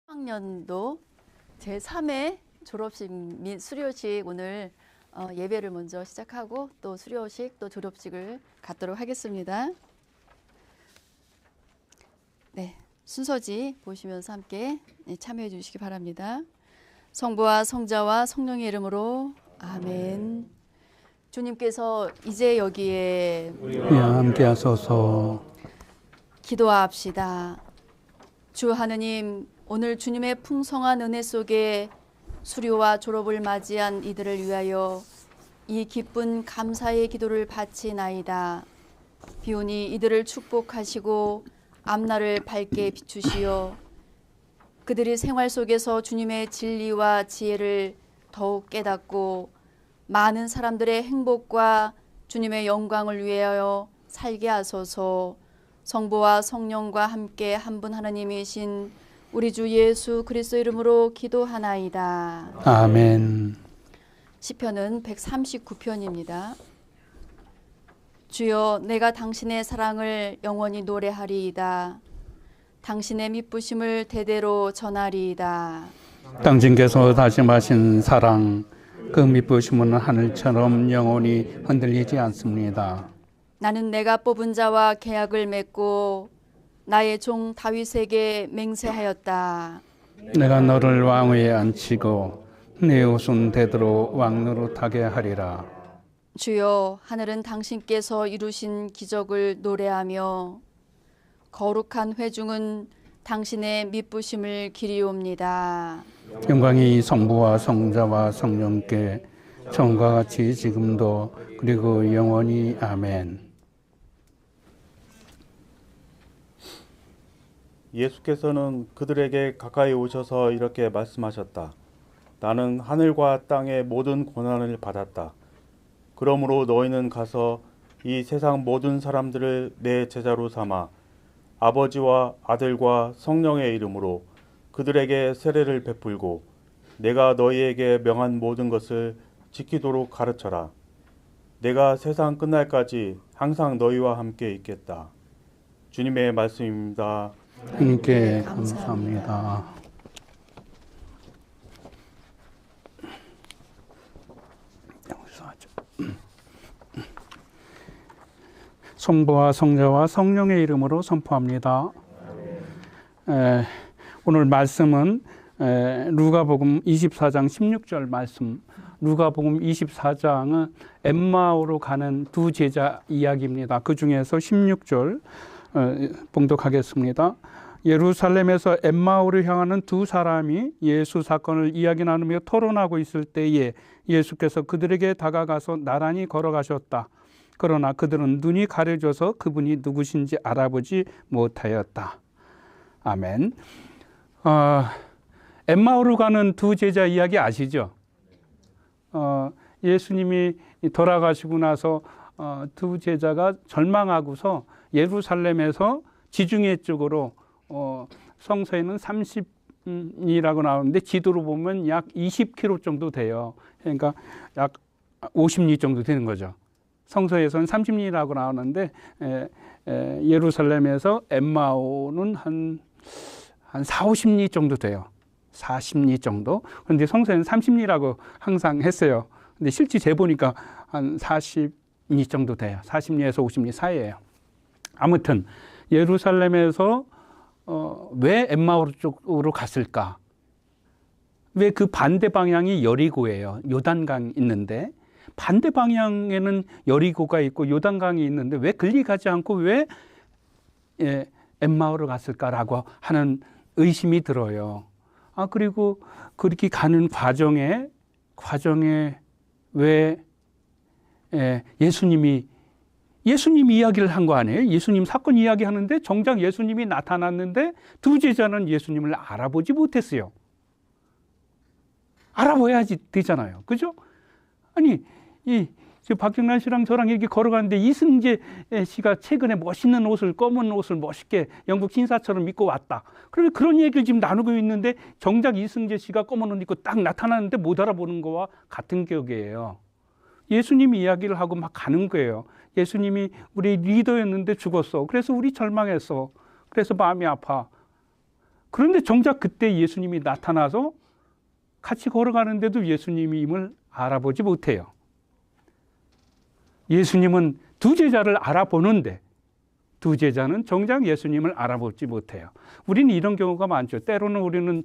학년도 제3회 졸업식 및 수료식 오늘 예배를 먼저 시작하고 또 수료식 또 졸업식을 갖도록 하겠습니다. 네, 순서지 보시면서 함께 참여해 주시기 바랍니다. 성부와 성자와 성령의 이름으로 아멘. 주님께서 이제 여기에 우리와 함께 하소서. 기도합시다. 주 하느님, 오늘 주님의 풍성한 은혜 속에 수료와 졸업을 맞이한 이들을 위하여 이 기쁜 감사의 기도를 바치나이다. 비오니 이들을 축복하시고 앞날을 밝게 비추시어 그들이 생활 속에서 주님의 진리와 지혜를 더욱 깨닫고 많은 사람들의 행복과 주님의 영광을 위하여 살게 하소서. 성부와 성령과 함께 한 분 하나님이신 우리 주 예수 그리스도 이름으로 기도하나이다. 아멘. 시편은 139편입니다. 주여, 내가 당신의 사랑을 영원히 노래하리이다. 당신의 미쁘심을 대대로 전하리이다. 당신께서 다짐하신 사랑, 그 미쁘심은 하늘처럼 영원히 흔들리지 않습니다. 나는 내가 뽑은 자와 계약을 맺고 나의 종 다윗에게 맹세하였다. 내가 너를 왕위에 앉히고 내 옷은 대대로 왕노릇하게 하리라. 주여, 하늘은 당신께서 이루신 기적을 노래하며 거룩한 회중은 당신의 미쁘심을 기리옵니다. 영광이 성부와 성자와 성령께 처음과 같이 지금도 그리고 영원히 아멘. 예수께서는 그들에게 가까이 오셔서 이렇게 말씀하셨다. 나는 하늘과 땅의 모든 고난을 받았다. 그러므로 너희는 가서 이 세상 모든 사람들을 내 제자로 삼아 아버지와 아들과 성령의 이름으로 그들에게 세례를 베풀고 내가 너희에게 명한 모든 것을 지키도록 가르쳐라. 내가 세상 끝날까지 항상 너희와 함께 있겠다. 주님의 말씀입니다. 하나님께 감사합니다. 성부와 성자와 성령의 이름으로 선포합니다. 오늘 말씀은 루가복음 24장 16절 말씀. 루가복음 24장은 엠마오로 가는 두 제자 이야기입니다. 그 중에서 16절 봉독하겠습니다. 예루살렘에서 엠마오를 향하는 두 사람이 예수 사건을 이야기 나누며 토론하고 있을 때에 예수께서 그들에게 다가가서 나란히 걸어가셨다. 그러나 그들은 눈이 가려져서 그분이 누구신지 알아보지 못하였다. 아멘. 엠마오로 가는 두 제자 이야기 아시죠? 예수님이 돌아가시고 나서 두 제자가 절망하고서 예루살렘에서 지중해 쪽으로 성서에는 30이라고 나오는데 지도로 보면 약 20km 정도 돼요. 그러니까 약 50리 정도 되는 거죠. 성서에서는 30리라고 나오는데 예루살렘에서 엠마오는 한 4, 50리 정도 돼요. 40리 정도. 그런데 성서에는 30리라고 항상 했어요. 근데 실제 재보니까 한 40리 정도 돼요. 40리에서 50리 사이예요. 아무튼 예루살렘에서 왜 엠마오 쪽으로 갔을까? 왜 그 반대 방향이 여리고예요. 요단강 있는데 반대 방향에는 여리고가 있고 요단강이 있는데 왜 그리 가지 않고 왜 엠마오로 갔을까라고 하는 의심이 들어요. 그리고 그렇게 가는 과정에 왜 예수님이 이야기를 한 거 아니에요? 예수님 사건 이야기하는데 정작 예수님이 나타났는데 두 제자는 예수님을 알아보지 못했어요. 알아봐야지 되잖아요. 그죠? 아니, 박정란 씨랑 저랑 이렇게 걸어가는데 이승재 씨가 최근에 멋있는 옷을, 검은 옷을 멋있게 영국 신사처럼 입고 왔다. 그런데 그런 얘기를 지금 나누고 있는데 정작 이승재 씨가 검은 옷 입고 딱 나타나는데 못 알아보는 거와 같은 격이에요. 예수님이 이야기를 하고 막 가는 거예요. 예수님이 우리 리더였는데 죽었어. 그래서 우리 절망했어. 그래서 마음이 아파. 그런데 정작 그때 예수님이 나타나서 같이 걸어가는데도 예수님임을 알아보지 못해요. 예수님은 두 제자를 알아보는데 두 제자는 정작 예수님을 알아보지 못해요. 우리는 이런 경우가 많죠. 때로는 우리는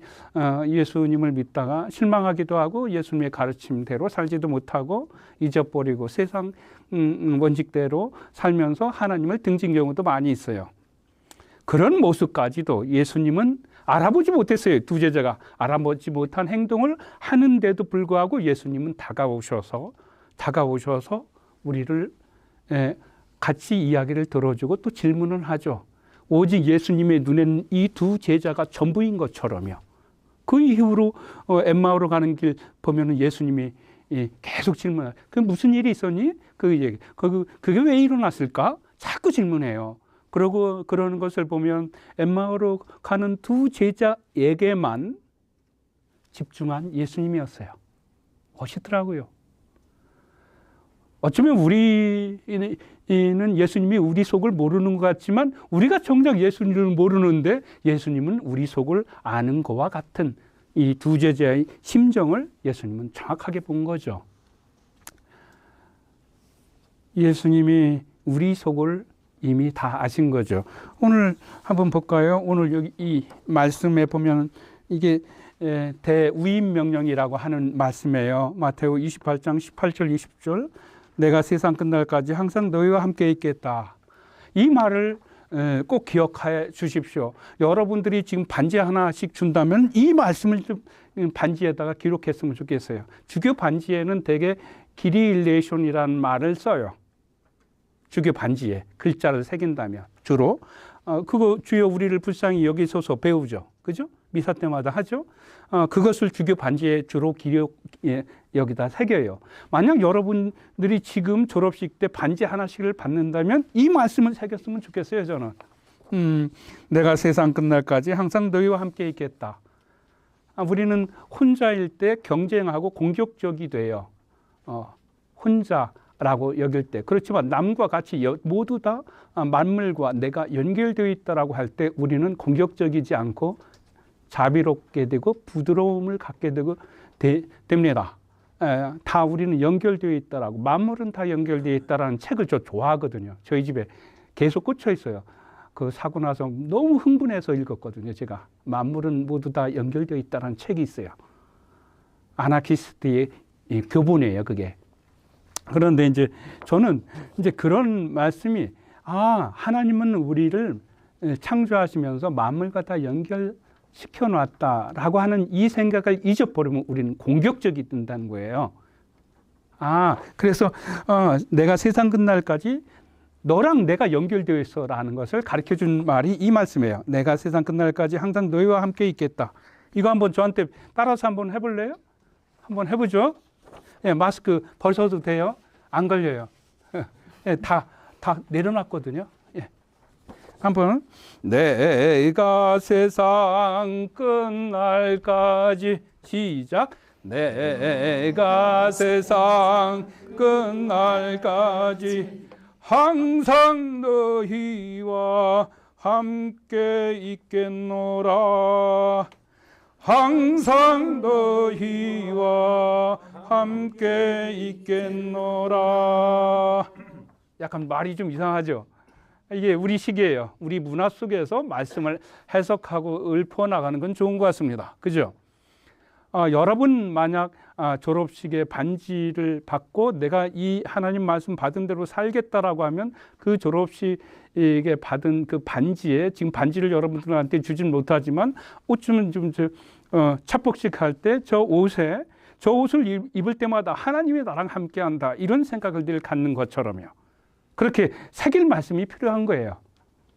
예수님을 믿다가 실망하기도 하고 예수님의 가르침대로 살지도 못하고 잊어버리고 세상 원칙대로 살면서 하나님을 등진 경우도 많이 있어요. 그런 모습까지도 예수님은 알아보지 못했어요. 두 제자가 알아보지 못한 행동을 하는데도 불구하고 예수님은 다가오셔서 우리를 같이 이야기를 들어주고 또 질문을 하죠. 오직 예수님의 눈에는 이 두 제자가 전부인 것처럼요. 그 이후로 엠마오로 가는 길 보면은 예수님이 계속 질문해요. 그 무슨 일이 있었니? 그게 왜 일어났을까? 자꾸 질문해요. 그러고 그러는 것을 보면 엠마오로 가는 두 제자에게만 집중한 예수님이었어요. 멋있더라고요. 어쩌면 우리는 예수님이 우리 속을 모르는 것 같지만 우리가 정작 예수님을 모르는데 예수님은 우리 속을 아는 것과 같은 이 두 제자의 심정을 예수님은 정확하게 본 거죠. 예수님이 우리 속을 이미 다 아신 거죠. 오늘 한번 볼까요? 오늘 여기 이 말씀에 보면 이게 대우임 명령이라고 하는 말씀이에요. 마태오 28장 18절 20절 내가 세상 끝날까지 항상 너희와 함께 있겠다. 이 말을 꼭 기억해 주십시오. 여러분들이 지금 반지 하나씩 준다면 이 말씀을 좀 반지에다가 기록했으면 좋겠어요. 주교 반지에는 대개 기리일레이션이라는 말을 써요. 주교 반지에 글자를 새긴다면 주로 그거 주여 우리를 불쌍히 여기소서 배우죠. 그죠? 미사 때마다 하죠. 그것을 주교 반지에 주로 여기다 새겨요. 만약 여러분들이 지금 졸업식 때 반지 하나씩을 받는다면 이 말씀을 새겼으면 좋겠어요. 저는 내가 세상 끝날까지 항상 너희와 함께 있겠다. 우리는 혼자일 때 경쟁하고 공격적이 돼요. 혼자라고 여길 때. 그렇지만 남과 같이 모두 다 만물과 내가 연결되어 있다라고 할 때 우리는 공격적이지 않고 자비롭게 되고 부드러움을 갖게 됩니다. 다 우리는 연결되어 있다라고, 만물은 다 연결되어 있다라는 책을 저 좋아하거든요. 저희 집에 계속 꽂혀 있어요. 그 사고 나서 너무 흥분해서 읽었거든요. 제가 만물은 모두 다 연결되어 있다라는 책이 있어요. 아나키스트의 교본이에요, 그게. 그런데 이제 저는 이제 그런 말씀이 하나님은 우리를 창조하시면서 만물과 다 연결시켜놨다라고 하는 이 생각을 잊어버리면 우리는 공격적이 된다는 거예요. 그래서 내가 세상 끝날까지 너랑 내가 연결되어 있어라는 것을 가르쳐준 말이 이 말씀이에요. 내가 세상 끝날까지 항상 너희와 함께 있겠다. 이거 한번 저한테 따라서 한번 해볼래요? 한번 해보죠. 예, 마스크 벗어도 돼요? 안 걸려요. 예, 다 내려놨거든요. 예. 한번 내가 세상 끝날까지 시작. 내가 세상 끝날까지 항상 너희와 함께 있겠노라. 항상 너희와 함께 있겠노라. 약간 말이 좀 이상하죠? 이게 우리 시기예요. 우리 문화 속에서 말씀을 해석하고 읊어나가는 건 좋은 것 같습니다. 그죠? 여러분 만약 졸업식에 반지를 받고 내가 이 하나님 말씀 받은 대로 살겠다라고 하면 그 졸업식에 받은 그 반지에, 지금 반지를 여러분들한테 주진 못하지만 어쩌면 좀 찹복식 할 때 저 옷을 입을 때마다 하나님이 나랑 함께한다, 이런 생각을 늘 갖는 것처럼요. 그렇게 새길 말씀이 필요한 거예요.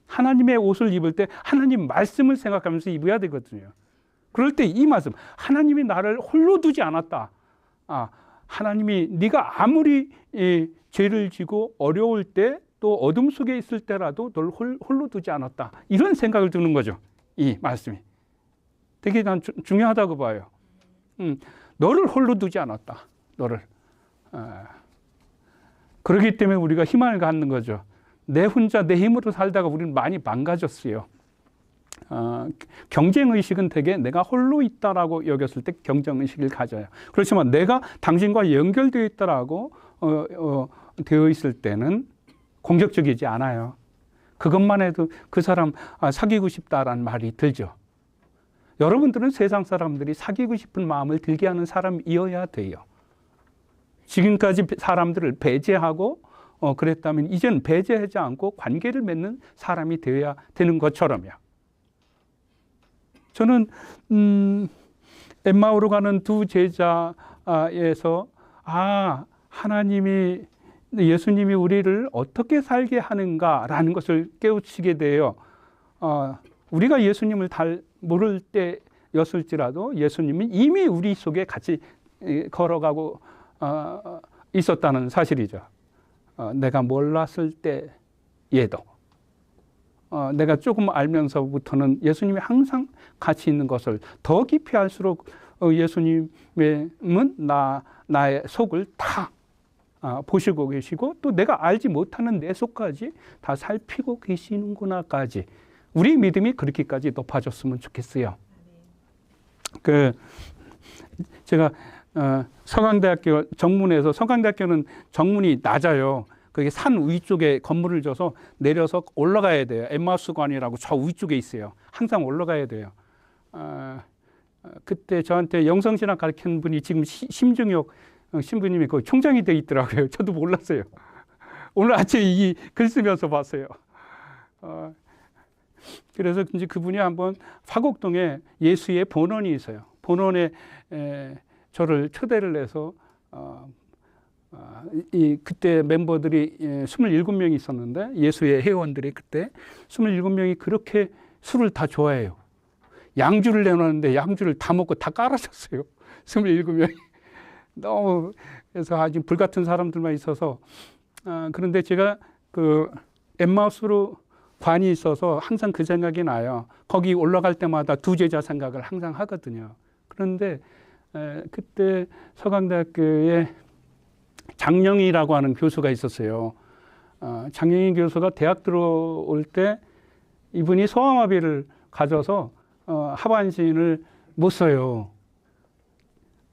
하나님의 옷을 입을 때 하나님 말씀을 생각하면서 입어야 되거든요. 그럴 때 이 말씀, 하나님이 나를 홀로 두지 않았다. 하나님이 네가 아무리 죄를 지고 어려울 때 또 어둠 속에 있을 때라도 널 홀로 두지 않았다. 이런 생각을 드는 거죠. 이 말씀이. 되게 난 중요하다고 봐요. 너를 홀로 두지 않았다. 너를. 그렇기 때문에 우리가 희망을 갖는 거죠. 내 혼자 내 힘으로 살다가 우리는 많이 망가졌어요. 경쟁의식은 되게 내가 홀로 있다라고 여겼을 때 경쟁의식을 가져요. 그렇지만 내가 당신과 연결되어 있다라고 되어 있을 때는 공격적이지 않아요. 그것만 해도 그 사람 사귀고 싶다라는 말이 들죠. 여러분들은 세상 사람들이 사귀고 싶은 마음을 들게 하는 사람이어야 돼요. 지금까지 사람들을 배제하고 그랬다면 이제는 배제하지 않고 관계를 맺는 사람이 되어야 되는 것처럼요. 저는 엠마오로 가는 두 제자에서 하나님이 예수님이 우리를 어떻게 살게 하는가라는 것을 깨우치게 돼요. 우리가 예수님을 모를 때였을지라도 예수님은 이미 우리 속에 같이 걸어가고 있었다는 사실이죠. 내가 몰랐을 때에도 내가 조금 알면서부터는 예수님이 항상 같이 있는 것을 더 깊이 알수록 예수님은 나의 속을 다 보시고 계시고 또 내가 알지 못하는 내 속까지 다 살피고 계시는구나까지 우리 믿음이 그렇게까지 높아졌으면 좋겠어요. 제가 서강대학교 정문에서 서강대학교는 정문이 낮아요. 그게 산 위쪽에 건물을 져서 내려서 올라가야 돼요. 엠마우스관이라고 저 위쪽에 있어요. 항상 올라가야 돼요. 그때 저한테 영성신학 가르치는 분이 지금 심중혁 신부님이 거기 총장이 돼 있더라고요. 저도 몰랐어요. 오늘 아침에 이 글 쓰면서 봤어요. 그래서 이제 그분이 한번 화곡동에 예수의 본원이 있어요. 본원에 저를 초대를 해서 그때 멤버들이 27명이 있었는데 예수의 회원들이 그때 27명이 그렇게 술을 다 좋아해요. 양주를 내놓았는데 양주를 다 먹고 다 깔아줬어요. 27명이. 너무 그래서 아주 불같은 사람들만 있어서 그런데 제가 그 엠마우스로 관이 있어서 항상 그 생각이 나요. 거기 올라갈 때마다 두 제자 생각을 항상 하거든요. 그런데 그때 서강대학교에 장영희라고 하는 교수가 있었어요. 장영희 교수가 대학 들어올 때 이분이 소아마비를 가져서 하반신을 못 써요.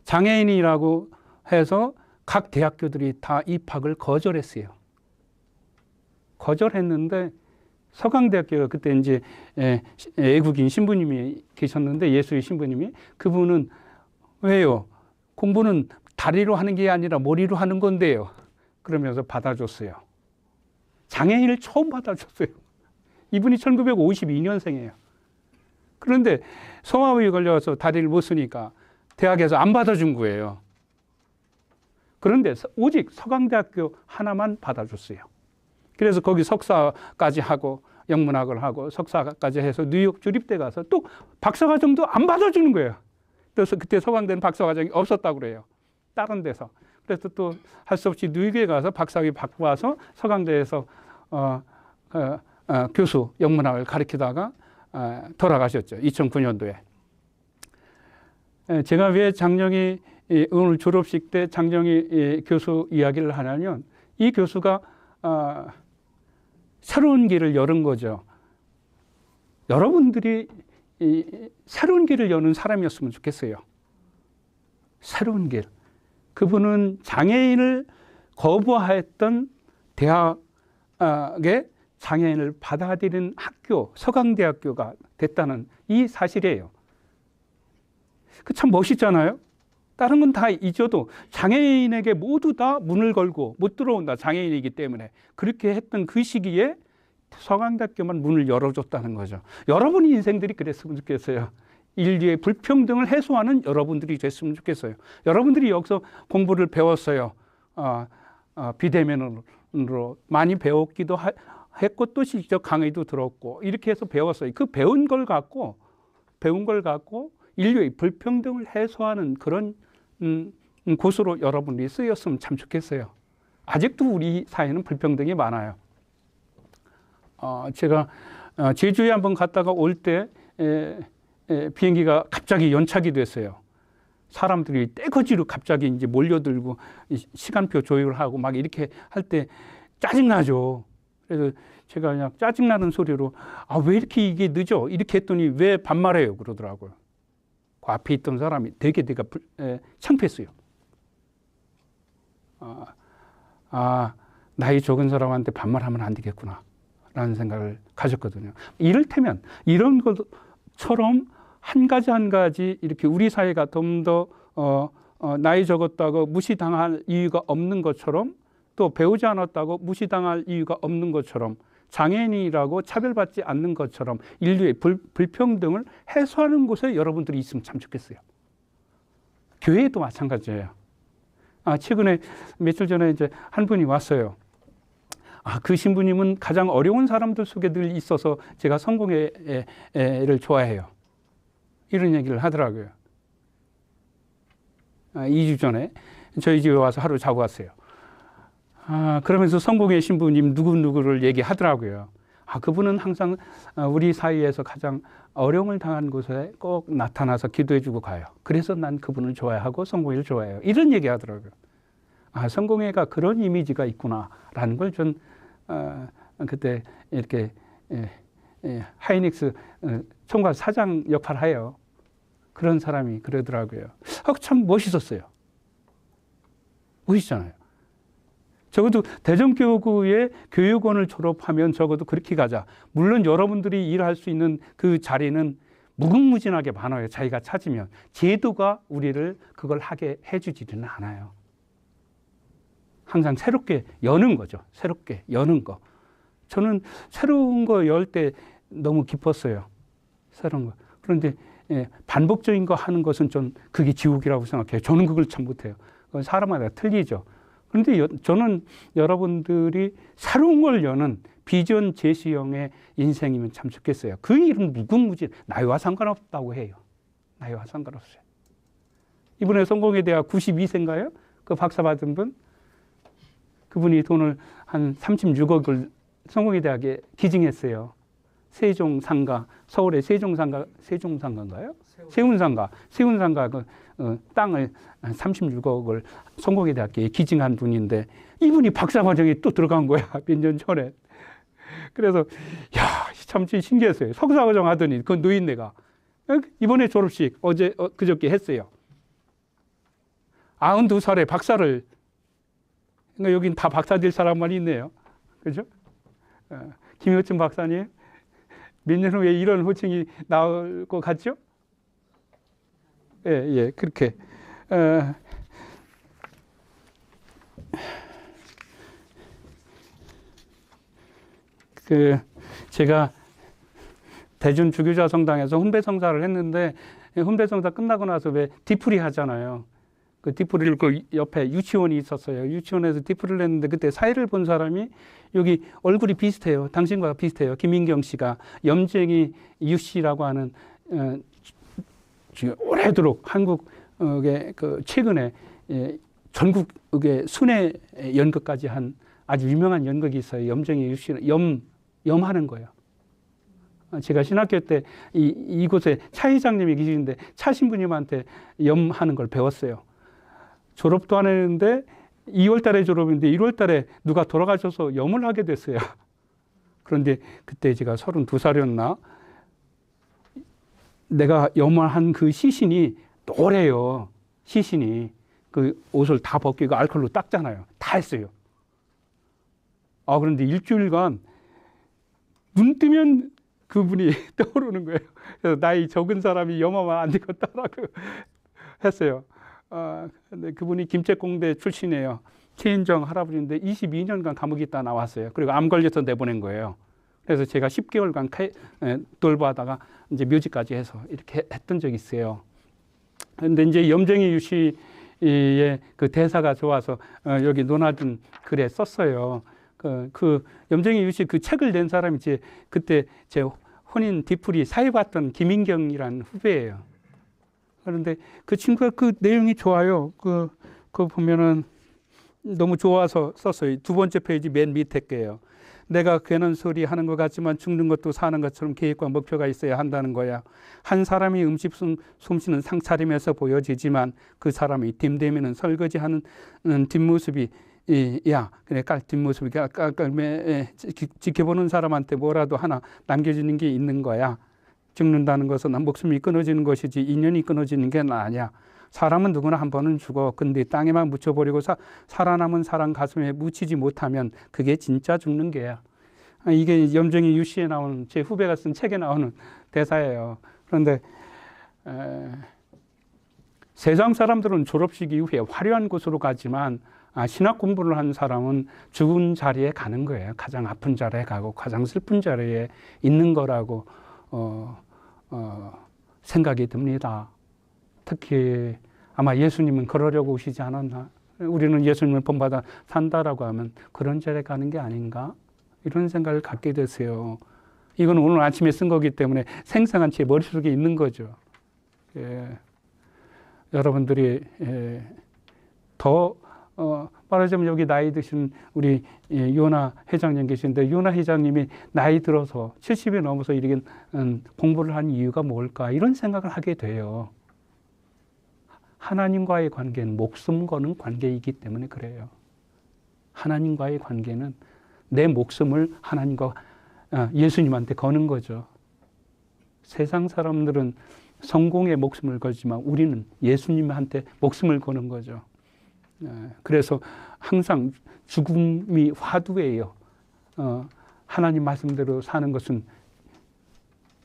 장애인이라고 해서 각 대학교들이 다 입학을 거절했어요. 거절했는데 서강대학교가 그때 이제 애국인 신부님이 계셨는데 예수의 신부님이 그분은 왜요? 공부는 다리로 하는 게 아니라 머리로 하는 건데요. 그러면서 받아줬어요. 장애인을 처음 받아줬어요. 이분이 1952년생이에요. 그런데 소아마비에 걸려서 다리를 못 쓰니까 대학에서 안 받아준 거예요. 그런데 오직 서강대학교 하나만 받아줬어요. 그래서 거기 석사까지 하고 영문학을 하고 석사까지 해서 뉴욕 주립대 가서 또 박사과정도 안 받아주는 거예요. 그래서 그때 서강대는 박사과정이 없었다고 그래요. 다른 데서. 그래서 또 할 수 없이 뉴욕에 가서 박사학위 받고 와서 서강대에서 교수 영문학을 가르치다가 돌아가셨죠. 2009년도에. 제가 왜 장영희 오늘 졸업식 때 장영희 교수 이야기를 하냐면 이 교수가 새로운 길을 열은 거죠. 여러분들이 새로운 길을 여는 사람이었으면 좋겠어요. 새로운 길. 그분은 장애인을 거부했던 대학의 장애인을 받아들이는 학교, 서강대학교가 됐다는 이 사실이에요. 그 참 멋있잖아요. 다른 건 다 잊어도 장애인에게 모두 다 문을 걸고 못 들어온다. 장애인이기 때문에. 그렇게 했던 그 시기에 서강대학교만 문을 열어줬다는 거죠. 여러분의 인생들이 그랬으면 좋겠어요. 인류의 불평등을 해소하는 여러분들이 됐으면 좋겠어요. 여러분들이 여기서 공부를 배웠어요. 비대면으로 많이 배웠기도 했고 또 직접 강의도 들었고 이렇게 해서 배웠어요. 그 배운 걸 갖고 인류의 불평등을 해소하는 그런 곳으로 여러분들이 쓰였으면 참 좋겠어요. 아직도 우리 사회는 불평등이 많아요. 제가 제주에 한번 갔다가 올 때 비행기가 갑자기 연착이 됐어요. 사람들이 떼거지로 갑자기 이제 몰려들고 시간표 조율하고 막 이렇게 할 때 짜증나죠. 그래서 제가 그냥 짜증나는 소리로 아, 왜 이렇게 이게 늦어? 이렇게 했더니 왜 반말해요? 그러더라고요. 그 앞에 있던 사람이 되게 창피했어요. 나이 적은 사람한테 반말하면 안 되겠구나 라는 생각을 가졌거든요. 이를테면 이런 것처럼 한 가지 이렇게 우리 사회가 좀 더 나이 적었다고 무시당할 이유가 없는 것처럼, 또 배우지 않았다고 무시당할 이유가 없는 것처럼, 장애인이라고 차별받지 않는 것처럼 인류의 불평등을 해소하는 곳에 여러분들이 있으면 참 좋겠어요. 교회도 마찬가지예요. 최근에 며칠 전에 이제 한 분이 왔어요. 그 신부님은 가장 어려운 사람들 속에 늘 있어서 제가 성공회를 좋아해요. 이런 얘기를 하더라고요. 2주 전에 저희 집에 와서 하루 자고 갔어요. 그러면서 성공회 신부님 누구누구를 얘기하더라고요. 그분은 항상 우리 사이에서 가장 어려움을 당한 곳에 꼭 나타나서 기도해주고 가요. 그래서 난 그분을 좋아하고 성공회를 좋아해요. 이런 얘기 하더라고요. 성공회가 그런 이미지가 있구나라는 걸 전 그때 이렇게 하이닉스 총괄 사장 역할을 해요. 그런 사람이 그러더라고요. 참 멋있었어요. 멋있잖아요. 적어도 대전교구의 교육원을 졸업하면 적어도 그렇게 가자. 물론 여러분들이 일할 수 있는 그 자리는 무궁무진하게 많아요. 자기가 찾으면. 제도가 우리를 그걸 하게 해주지는 않아요. 항상 새롭게 여는 거죠. 새롭게 여는 거. 저는 새로운 거 열 때 너무 기뻤어요. 새로운 거. 그런데 반복적인 거 하는 것은 좀 그게 지옥이라고 생각해요. 저는 그걸 참 못해요. 그건 사람마다 틀리죠. 그런데 저는 여러분들이 새로운 걸 여는 비전 제시형의 인생이면 참 좋겠어요. 그 일은 무궁무진, 나이와 상관없다고 해요. 나이와 상관없어요. 이번에 성공회대학 92세인가요? 그 박사 받은 분? 그분이 돈을 한 36억을 성공회대학에 기증했어요. 세종상가, 서울의 세종상가인가요? 세운상가 그 땅을 36억을 성공회대학교에 기증한 분인데 이분이 박사과정에 또 들어간 거야. 몇 년 전에. 그래서 참 신기했어요. 석사과정 하더니 그 노인네가 이번에 졸업식 그저께 했어요. 92살에 박사를. 그러니까 여긴 다 박사 될 사람만 있네요. 그죠? 김효춘 박사님. 몇 년 후에 이런 호칭이 나올 것 같죠? 예, 그렇게. 제가 대전 주교자 성당에서 훈배성사를 했는데, 훈배성사 끝나고 나서 왜 뒤풀이 하잖아요. 그 뒤풀이를 그 옆에 유치원이 있었어요. 유치원에서 뒤풀이를 했는데 그때 사회를 본 사람이 여기 얼굴이 비슷해요. 당신과 비슷해요. 김인경 씨가 염쟁이 유 씨라고 하는 오래도록 한국의 그 최근에 전국의 순회 연극까지 한 아주 유명한 연극이 있어요. 염쟁이 유 씨는 염하는 거예요. 제가 신학교 때 이곳에 차 회장님이 계시는데 차 신부님한테 염하는 걸 배웠어요. 졸업도 안 했는데 2월 달에 졸업인데 1월 달에 누가 돌아가셔서 염을 하게 됐어요. 그런데 그때 제가 32살이었나? 내가 염을 한 그 시신이 노래요. 시신이. 그 옷을 다 벗기고 알코올로 닦잖아요. 다 했어요. 그런데 일주일간 눈 뜨면 그분이 떠오르는 거예요. 그래서 나이 적은 사람이 염하면 안 되겠다라고 했어요. 근데 그분이 김책공대 출신이에요. 최인정 할아버지인데 22년간 감옥에 있다 나왔어요. 그리고 암 걸려서 내보낸 거예요. 그래서 제가 10개월간 돌보다가 이제 묘지까지 해서 이렇게 했던 적이 있어요. 근데 이제 염쟁이 유씨의 그 대사가 좋아서 여기 논하던 글에 썼어요. 그 염쟁이 유씨 그 책을 낸 사람이 그때 제 혼인 뒤풀이 사회봤던 김인경이라는 후배예요. 그런데 그 친구가 그 내용이 좋아요. 그거 보면은 너무 좋아서 썼어요. 두 번째 페이지 맨 밑에 게요. 내가 괜한 소리 하는 것 같지만 죽는 것도 사는 것처럼 계획과 목표가 있어야 한다는 거야. 한 사람이 음식 솜씨는 상차림에서 보여지지만 그 사람이 dim되면 설거지하는 뒷모습이 야, 그래, 뒷모습이 깔깔매 지켜보는 사람한테 뭐라도 하나 남겨지는 게 있는 거야. 죽는다는 것은 목숨이 끊어지는 것이지 인연이 끊어지는 게 아니야. 사람은 누구나 한 번은 죽어. 근데 땅에만 묻혀버리고 살아남은 사람 가슴에 묻히지 못하면 그게 진짜 죽는 게야. 이게 염정희 유시에 나오는, 제 후배가 쓴 책에 나오는 대사예요. 그런데 세상 사람들은 졸업식 이후에 화려한 곳으로 가지만 신학 공부를 한 사람은 죽은 자리에 가는 거예요. 가장 아픈 자리에 가고 가장 슬픈 자리에 있는 거라고 생각이 듭니다. 특히 아마 예수님은 그러려고 오시지 않았나. 우리는 예수님을 본받아 산다라고 하면 그런 자리에 가는 게 아닌가, 이런 생각을 갖게 되세요. 이건 오늘 아침에 쓴 거기 때문에 생생한 제 머릿속에 있는 거죠. 여러분들이 더 말하자면 여기 나이 드신 우리 요나 회장님 계신데, 요나 회장님이 나이 들어서 70이 넘어서 이렇게 공부를 한 이유가 뭘까, 이런 생각을 하게 돼요. 하나님과의 관계는 목숨 거는 관계이기 때문에 그래요. 하나님과의 관계는 내 목숨을 하나님과 예수님한테 거는 거죠. 세상 사람들은 성공에 목숨을 걸지만 우리는 예수님한테 목숨을 거는 거죠. 그래서 항상 죽음이 화두예요. 하나님 말씀대로 사는 것은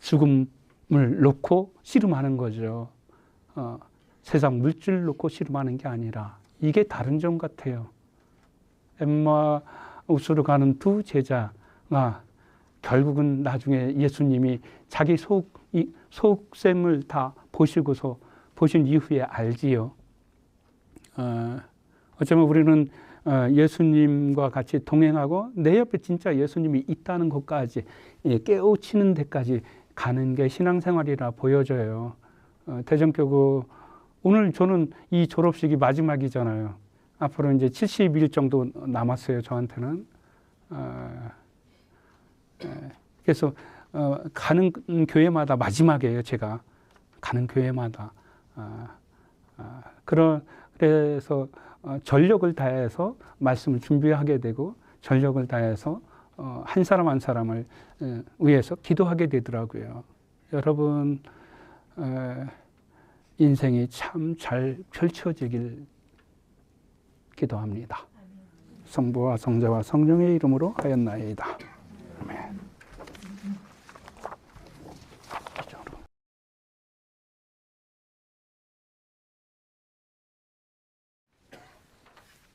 죽음을 놓고 씨름하는 거죠. 세상 물질을 놓고 씨름하는 게 아니라, 이게 다른 점 같아요. 엠마우스로 가는 두 제자가 결국은 나중에 예수님이 자기 속셈을 다 보신 이후에 알지요. 어쩌면 우리는 예수님과 같이 동행하고 내 옆에 진짜 예수님이 있다는 것까지 깨우치는 데까지 가는 게 신앙생활이라 보여져요. 대전교구 오늘 저는 이 졸업식이 마지막이잖아요. 앞으로 이제 70일 정도 남았어요, 저한테는. 그래서 가는 교회마다 마지막이에요, 제가 가는 교회마다. 그래서 전력을 다해서 말씀을 준비하게 되고 전력을 다해서 한 사람 한 사람을 위해서 기도하게 되더라고요. 여러분 인생이 참 잘 펼쳐지길 기도합니다. 성부와 성자와 성령의 이름으로 하였나이다. 아멘.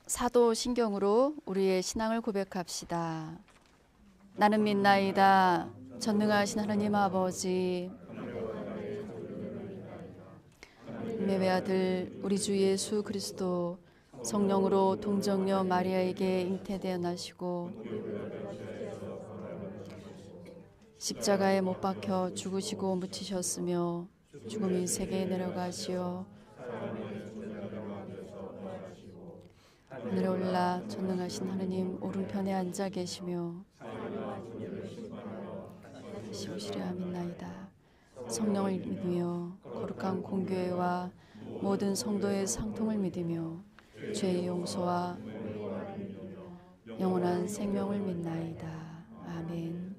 사도신경으로 우리의 신앙을 고백합시다. 나는 믿나이다. 전능하신 하나님 아버지, 매의 아들 우리 주 예수 그리스도 성령으로 동정녀 마리아에게 잉태되어 나시고 십자가에 못 박혀 죽으시고 묻히셨으며 죽음이 세계에 내려가시어 하늘에 올라 전능하신 하느님 오른편에 앉아 계시며 다시 오시려 함이나이다. 성령을 믿으며 거룩한 공교회와 모든 성도의 상통을 믿으며 죄의 용서와 영원한 생명을 믿나이다. 아멘.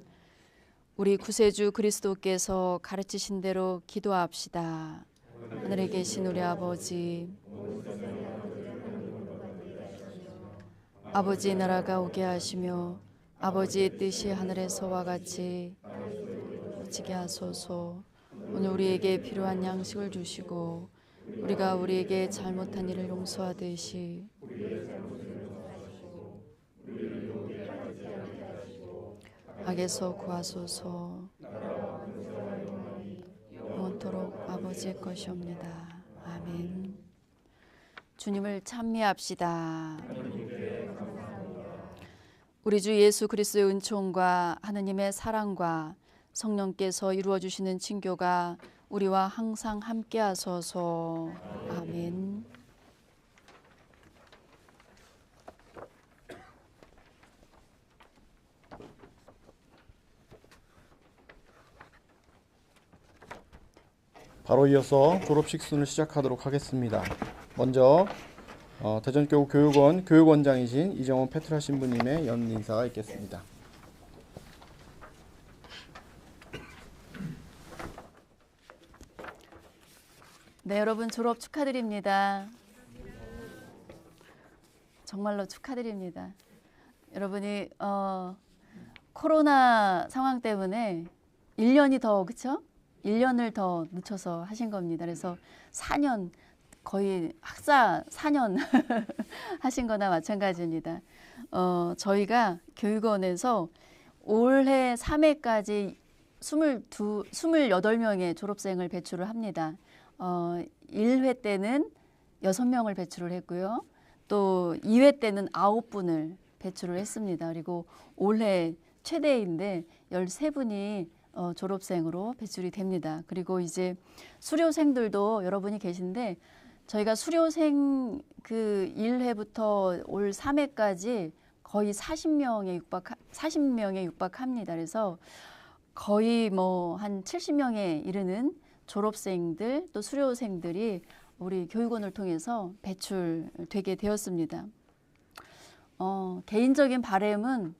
우리 구세주 그리스도께서 가르치신 대로 기도합시다. 하늘에 계신 우리 아버지, 아버지의 나라가 오게 하시며 아버지의 뜻이 하늘에서와 같이 이루어지게 하소서. 오늘 우리에게 필요한 양식을 주시고 우리가 우리에게 잘못한 일을 용서하듯이 악에서 구하소서. 영원토록 아버지의 것이옵니다. 아멘. 주님을 찬미합시다. 우리 주 예수 그리스도의 은총과 하느님의 사랑과 성령께서 이루어 주시는 친교가 우리와 항상 함께 하소서. 아멘. 바로 이어서 졸업식 순을 시작하도록 하겠습니다. 먼저 대전교구 교육원 교육원장이신 이정원 페트라 신부님의 연 인사가 있겠습니다. 네, 여러분 졸업 축하드립니다. 정말로 축하드립니다. 여러분이 코로나 상황 때문에 1년이 더, 그쵸? 1년을 더 늦춰서 하신 겁니다. 그래서 4년, 거의 학사 4년 하신 거나 마찬가지입니다. 저희가 교육원에서 올해 3회까지 28명의 졸업생을 배출을 합니다. 1회 때는 6명을 배출을 했고요. 또 2회 때는 9분을 배출을 했습니다. 그리고 올해 최대인데 13분이 졸업생으로 배출이 됩니다. 그리고 이제 수료생들도 여러분이 계신데 저희가 수료생 그 1회부터 올 3회까지 거의 40명에 육박합니다. 그래서 거의 뭐 한 70명에 이르는 졸업생들 또 수료생들이 우리 교육원을 통해서 배출되게 되었습니다. 개인적인 바람은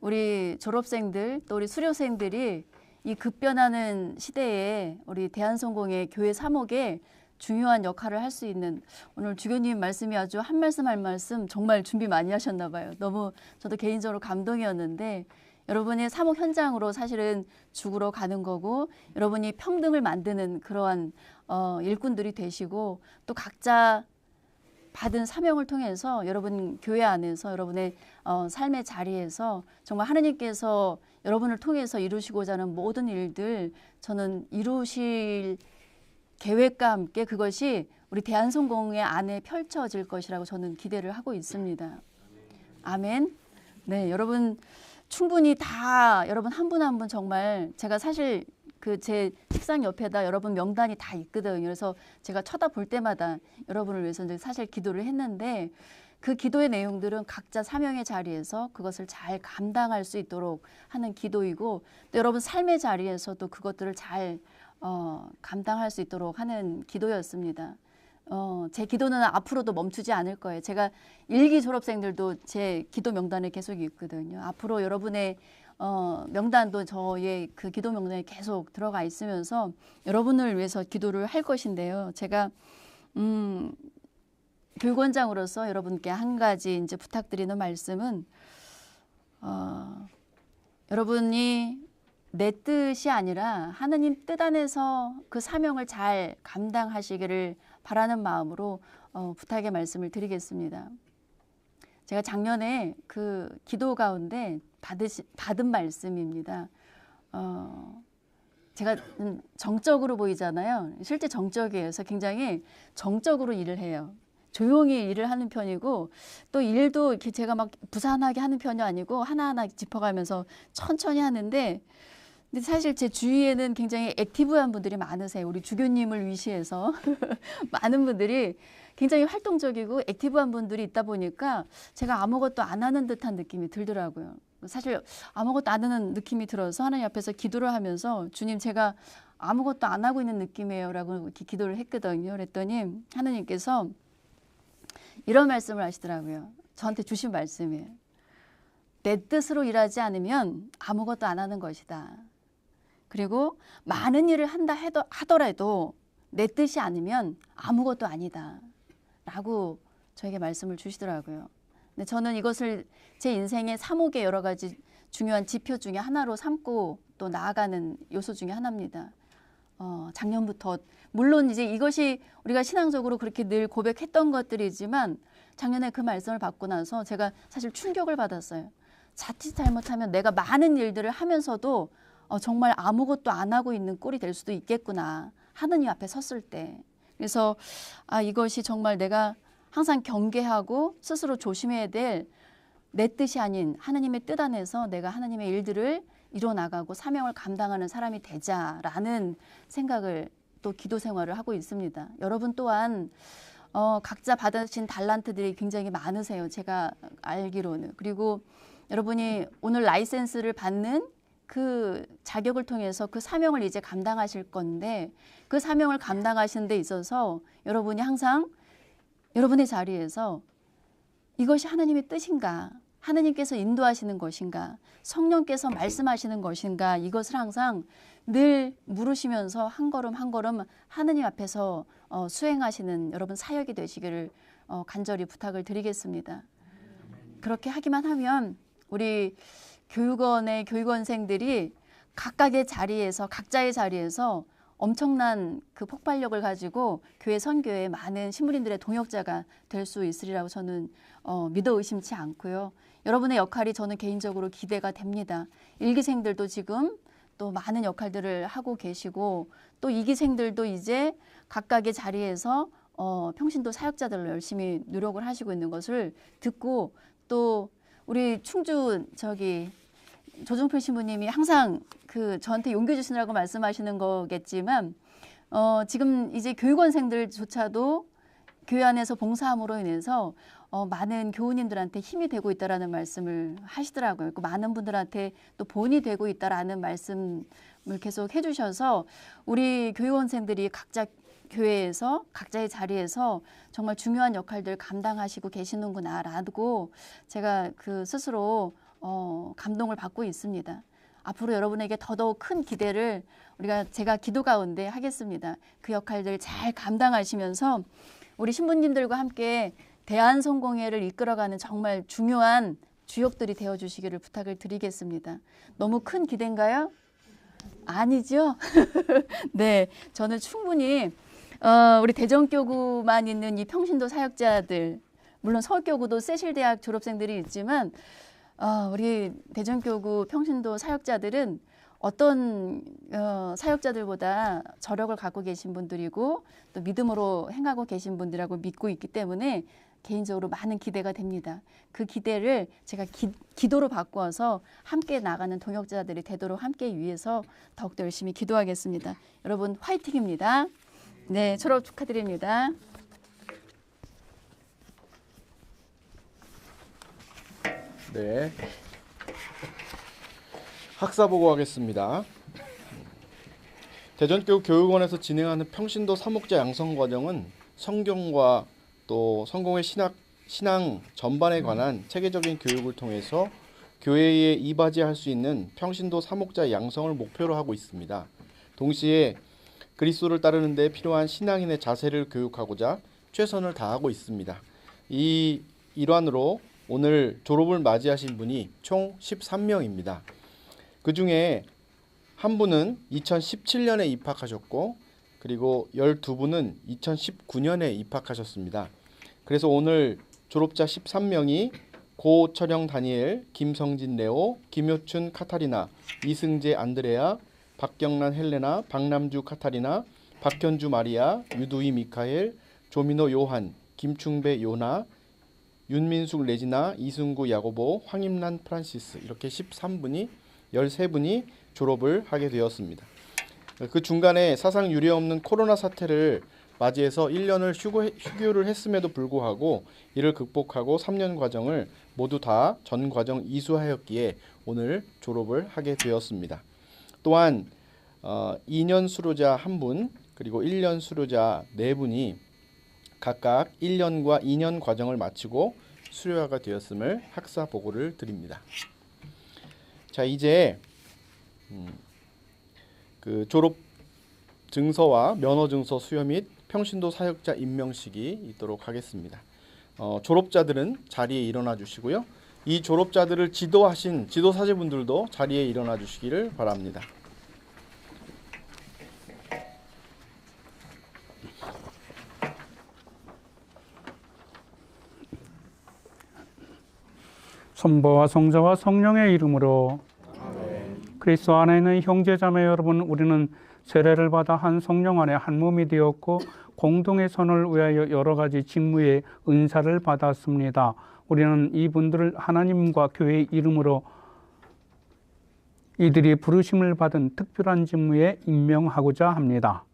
우리 졸업생들 또 우리 수료생들이 이 급변하는 시대에 우리 대한성공의 교회 사목에 중요한 역할을 할 수 있는 오늘 주교님 말씀이 아주 한 말씀 한 말씀 정말 준비 많이 하셨나 봐요. 너무 저도 개인적으로 감동이었는데 여러분의 사목 현장으로 사실은 죽으러 가는 거고 여러분이 평등을 만드는 그러한 일꾼들이 되시고 또 각자 받은 사명을 통해서 여러분 교회 안에서 여러분의 삶의 자리에서 정말 하나님께서 여러분을 통해서 이루시고자 하는 모든 일들 저는 이루실 계획과 함께 그것이 우리 대한성공의 안에 펼쳐질 것이라고 저는 기대를 하고 있습니다. 아멘. 네, 여러분 충분히 다 여러분 한 분 한 분 정말 제가 사실 그 제 책상 옆에다 여러분 명단이 다 있거든요. 그래서 제가 쳐다볼 때마다 여러분을 위해서 이제 사실 기도를 했는데 그 기도의 내용들은 각자 사명의 자리에서 그것을 잘 감당할 수 있도록 하는 기도이고 또 여러분 삶의 자리에서도 그것들을 잘 감당할 수 있도록 하는 기도였습니다. 제 기도는 앞으로도 멈추지 않을 거예요. 제가 1기 졸업생들도 제 기도 명단에 계속 있거든요. 앞으로 여러분의 명단도 저의 그 기도 명단에 계속 들어가 있으면서 여러분을 위해서 기도를 할 것인데요. 제가 교육원장으로서 여러분께 한 가지 이제 부탁드리는 말씀은 여러분이 내 뜻이 아니라 하느님 뜻 안에서 그 사명을 잘 감당하시기를 바라는 마음으로 부탁의 말씀을 드리겠습니다. 제가 작년에 그 기도 가운데 받은 말씀입니다. 제가 정적으로 보이잖아요. 실제 정적이에요. 그래서 굉장히 정적으로 일을 해요. 조용히 일을 하는 편이고 또 일도 이렇게 제가 막 부산하게 하는 편이 아니고 하나하나 짚어가면서 천천히 하는데 근데 사실 제 주위에는 굉장히 액티브한 분들이 많으세요. 우리 주교님을 위시해서 많은 분들이 굉장히 활동적이고 액티브한 분들이 있다 보니까 제가 아무것도 안 하는 듯한 느낌이 들더라고요. 사실 아무것도 안 하는 느낌이 들어서 하나님 앞에서 기도를 하면서 주님 제가 아무것도 안 하고 있는 느낌이에요 라고 이렇게 기도를 했거든요. 그랬더니 하나님께서 이런 말씀을 하시더라고요. 저한테 주신 말씀이에요. 내 뜻으로 일하지 않으면 아무것도 안 하는 것이다. 그리고 많은 일을 한다 하더라도 내 뜻이 아니면 아무것도 아니다. 라고 저에게 말씀을 주시더라고요. 근데 저는 이것을 제 인생의 사목의 여러 가지 중요한 지표 중에 하나로 삼고 또 나아가는 요소 중에 하나입니다. 작년부터 물론 이제 이것이 우리가 신앙적으로 그렇게 늘 고백했던 것들이지만 작년에 그 말씀을 받고 나서 제가 사실 충격을 받았어요. 자칫 잘못하면 내가 많은 일들을 하면서도 정말 아무것도 안 하고 있는 꼴이 될 수도 있겠구나. 하느님 앞에 섰을 때. 그래서 이것이 정말 내가 항상 경계하고 스스로 조심해야 될 내 뜻이 아닌 하나님의 뜻 안에서 내가 하나님의 일들을 이뤄나가고 사명을 감당하는 사람이 되자라는 생각을 또 기도 생활을 하고 있습니다. 여러분 또한 각자 받으신 달란트들이 굉장히 많으세요. 제가 알기로는. 그리고 여러분이 오늘 라이센스를 받는 그 자격을 통해서 그 사명을 이제 감당하실 건데 그 사명을 감당하시는 데 있어서 여러분이 항상 여러분의 자리에서 이것이 하나님의 뜻인가? 하나님께서 인도하시는 것인가? 성령께서 말씀하시는 것인가? 이것을 항상 늘 물으시면서 한 걸음 한 걸음 하나님 앞에서 수행하시는 여러분 사역이 되시기를 간절히 부탁을 드리겠습니다. 그렇게 하기만 하면 우리 교육원의 교육원생들이 각각의 자리에서 각자의 자리에서 엄청난 그 폭발력을 가지고 교회 선교에 많은 신부님들의 동역자가 될 수 있으리라고 저는 믿어 의심치 않고요. 여러분의 역할이 저는 개인적으로 기대가 됩니다. 1기생들도 지금 또 많은 역할들을 하고 계시고 또 2기생들도 이제 각각의 자리에서 평신도 사역자들로 열심히 노력을 하시고 있는 것을 듣고 또 우리 충주 조정필 신부님이 항상 저한테 용기 주시느라고 말씀하시는 거겠지만 지금 이제 교육원생들조차도 교회 안에서 봉사함으로 인해서 많은 교우님들한테 힘이 되고 있다라는 말씀을 하시더라고요. 많은 분들한테 또 본이 되고 있다라는 말씀을 계속 해주셔서 우리 교육원생들이 각자 교회에서 각자의 자리에서 정말 중요한 역할들 감당하시고 계시는구나라고 제가 스스로 감동을 받고 있습니다. 앞으로 여러분에게 더더욱 큰 기대를 제가 기도 가운데 하겠습니다. 그 역할들 잘 감당하시면서 우리 신부님들과 함께 대한성공회를 이끌어가는 정말 중요한 주역들이 되어주시기를 부탁을 드리겠습니다. 너무 큰 기대인가요? 아니죠? 네, 저는 충분히 우리 대전교구만 있는 이 평신도 사역자들, 물론 서울교구도 세실대학 졸업생들이 있지만 우리 대전교구 평신도 사역자들은 어떤 사역자들보다 저력을 갖고 계신 분들이고 또 믿음으로 행하고 계신 분들이라고 믿고 있기 때문에 개인적으로 많은 기대가 됩니다. 그 기대를 제가 기도로 바꾸어서 함께 나가는 동역자들이 되도록 함께 위해서 더욱더 열심히 기도하겠습니다. 여러분 화이팅입니다. 네, 졸업 축하드립니다. 네. 학사 보고하겠습니다. 대전교육 교육원에서 진행하는 평신도 사목자 양성 과정은 성경과 또 성공의 신앙 전반에 관한 체계적인 교육을 통해서 교회에 이바지할 수 있는 평신도 사목자 양성을 목표로 하고 있습니다. 동시에 그리스도를 따르는 데 필요한 신앙인의 자세를 교육하고자 최선을 다하고 있습니다. 이 일환으로 오늘 졸업을 맞이하신 분이 총 13명입니다. 그 중에 한 분은 2017년에 입학하셨고 그리고 12분은 2019년에 입학하셨습니다. 그래서 오늘 졸업자 13명이 고철영 다니엘, 김성진 레오, 김효춘 카타리나, 이승재 안드레아, 박경란 헬레나, 박남주 카타리나, 박현주 마리아, 유두희 미카엘, 조민호 요한, 김충배 요나, 윤민숙 레지나, 이승구 야고보, 황임란 프란시스 이렇게 13분이 졸업을 하게 되었습니다. 그 중간에 사상 유례없는 코로나 사태를 맞이해서 1년을 휴교를 했음에도 불구하고 이를 극복하고 3년 과정을 모두 다 전 과정 이수하였기에 오늘 졸업을 하게 되었습니다. 또한 2년 수료자 1분 그리고 1년 수료자 4분이 각각 1년과 2년 과정을 마치고 수료자가 되었음을 학사 보고를 드립니다. 자, 이제 그 졸업 증서와 면허 증서 수여 및 평신도 사역자 임명식이 있도록 하겠습니다. 졸업자들은 자리에 일어나 주시고요. 이 졸업자들을 지도하신 지도사제분들도 자리에 일어나 주시기를 바랍니다. 성부와 성자와 성령의 이름으로 그리스도 안에 있는 형제자매 여러분, 우리는 세례를 받아 한 성령 안에 한 몸이 되었고 공동의 선을 위하여 여러 가지 직무의 은사를 받았습니다. 우리는 이분들을 하나님과 교회의 이름으로 이들이 부르심을 받은 특별한 직무에 임명하고자 합니다.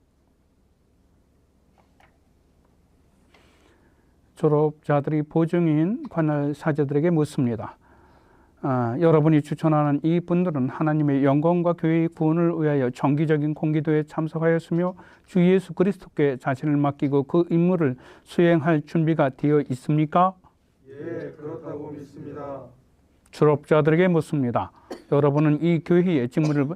졸업자들이 보증인 관할 사제들에게 묻습니다. 여러분이 추천하는 이 분들은 하나님의 영광과 교회의 구원을 위하여 정기적인 공기도에 참석하였으며 주 예수 그리스도께 자신을 맡기고 그 임무를 수행할 준비가 되어 있습니까? 예, 그렇다고 믿습니다. 졸업자들에게 묻습니다. 여러분은 이 교회의 직무를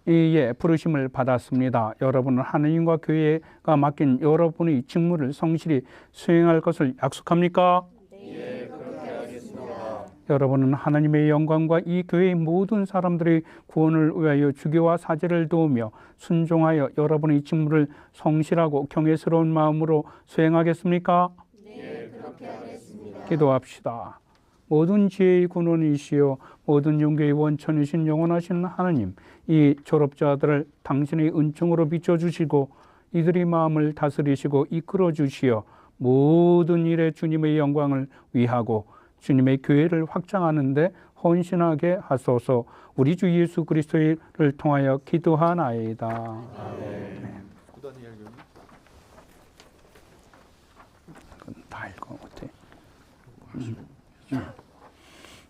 이에 부르심을 받았습니다. 여러분은 하나님과 교회가 맡긴 여러분의 직무를 성실히 수행할 것을 약속합니까? 예, 그렇게 하겠습니다. 여러분은 하나님의 영광과 이 교회의 모든 사람들의 구원을 위하여 주교와 사제를 도우며 순종하여 여러분의 직무를 성실하고 경외스러운 마음으로 수행하겠습니까? 예, 그렇게 하겠습니다. 기도합시다. 모든 지혜의 근원이시요 모든 용기의 원천이신 영원하신 하나님, 이 졸업자들을 당신의 은총으로 비춰주시고 이들의 마음을 다스리시고 이끌어 주시어 모든 일에 주님의 영광을 위하고 주님의 교회를 확장하는 데 헌신하게 하소서. 우리 주 예수 그리스도를 통하여 기도하나이다. 아멘. 다 읽어 못해.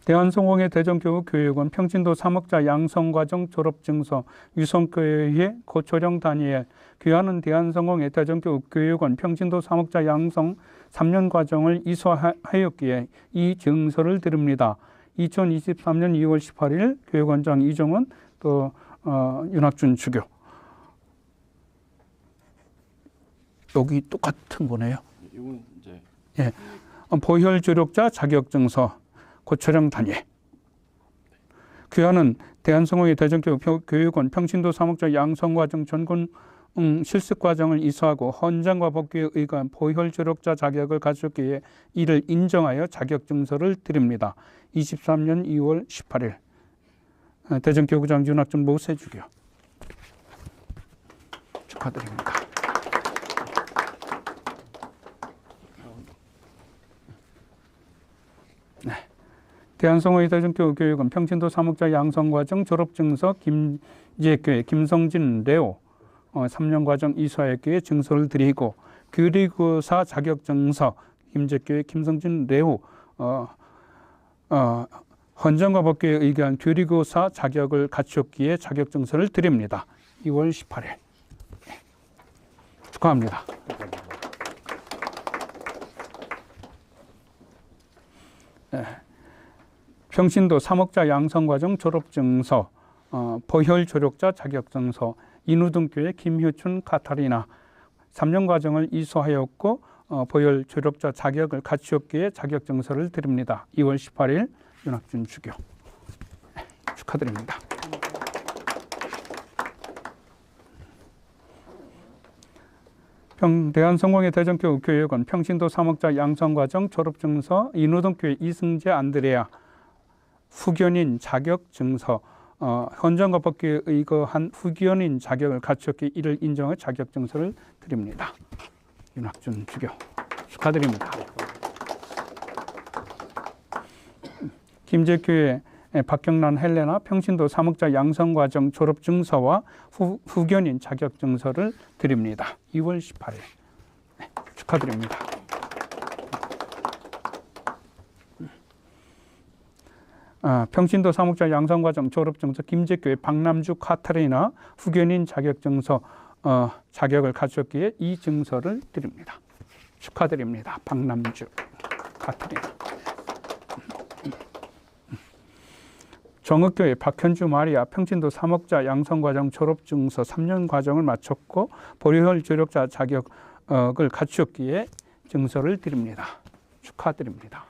대한성공회 대전교육 교육원 평진도 3학자 양성과정 졸업증서 유성교회의 고초령 다니엘 귀하는 대한성공회 대전교육 교육원 평진도 3학자 양성 3년 과정을 이수하였기에 이 증서를 드립니다. 2023년 2월 18일 교육원장 이정원 또 윤학준 주교. 여기 똑같은 거네요. 이건 이제 예. 보혈 조력자 자격증서 고초령 단예. 귀하는 대한성공회 대전교육원 평신도 3학자 양성과정 전공 실습과정을 이수하고 헌장과 법규에 의거한 보혈 조력자 자격을 가졌기에 이를 인정하여 자격증서를 드립니다. 23년 2월 18일 대전교육장 윤학준 모세주교 축하드립니다. 네. 대한성공회 대전교육원 평신도 3학자 양성과정 졸업증서 김재교회 김성진 레오 3년 과정 이수하였기에 증서를 드리고 교리교사 자격증서 김재교회 김성진 레오 헌정과 법규에 의거한 교리교사 자격을 갖췄기에 자격증서를 드립니다. 2월 18일 축하합니다. 네. 평신도 3학자 양성과정 졸업증서 보혈 조력자 자격증서 인우등교회 김효춘 카타리나 3년 과정을 이수하였고 보혈 조력자 자격을 갖추었기에 자격증서를 드립니다. 2월 18일 윤학준 주교 축하드립니다. 대한성공회 대전교육교육원 평신도 3학자 양성과정 졸업증서 인우등교회 이승재 안드레아 후견인 자격증서 헌정과 법규에 의거한 후견인 자격을 갖췄기에 이를 인정해 자격증서를 드립니다. 윤학준 주교 축하드립니다. 김제교회 박경란 헬레나 평신도 3학자 양성과정 졸업증서와 후견인 자격증서를 드립니다. 2월 18일 네, 축하드립니다. 평신도 3학자 양성과정 졸업증서 김제교회 박남주 카타리나 후견인 자격증서 자격을 갖췄기에 이 증서를 드립니다. 축하드립니다. 박남주 카타리나. 정읍교회 박현주 마리아 평신도 3학자 양성과정 졸업증서 3년 과정을 마쳤고 보혈 조력자 자격을 갖췄기에 증서를 드립니다. 축하드립니다.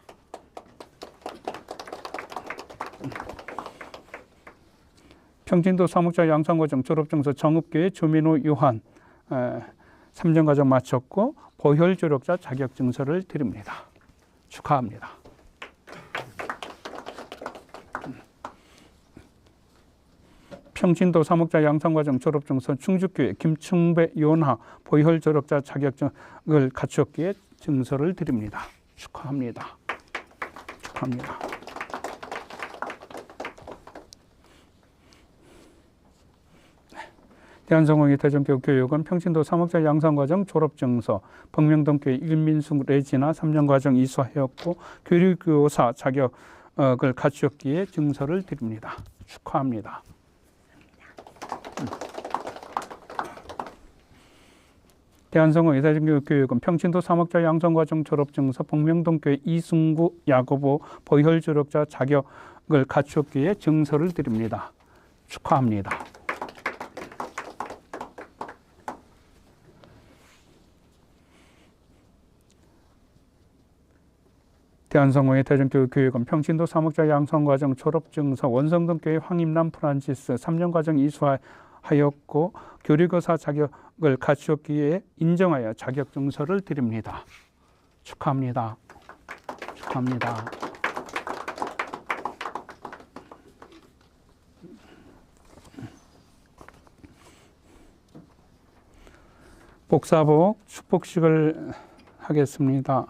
평진도 3학자 양성과정 졸업증서 정읍교회 조민호 요한 3년 과정 마쳤고 보혈 조력자 자격증서를 드립니다. 축하합니다. 평진도 3학자 양성과정 졸업증서 충주교회 김충배 요나 보혈 조력자 자격증을 갖췄기에 증서를 드립니다. 축하합니다. 축하합니다. 대한성공회 대전교육교육원 평신도 3학자 양성과정 졸업증서 범명동교회 일민숙 레지나 3년 과정 이수하였고 교리교사 자격을 자격을 갖추었기에 증서를 드립니다. 축하합니다. 대한성호 예대중교육은 평신도 3학자 양성과정 졸업증서 복명동교회 이승구 야고보 보혈 조력자 자격을 갖추었기에 증서를 드립니다. 축하합니다. 대한성호의 대전교육은 평신도 3학자 양성과정 졸업증서 원성동교회 황임남 프란시스 3년과정 이수하였고 교리교사 자격을 갖추었기에 인정하여 자격증서를 드립니다. 축하합니다. 축하합니다. 복사복 축복식을 하겠습니다.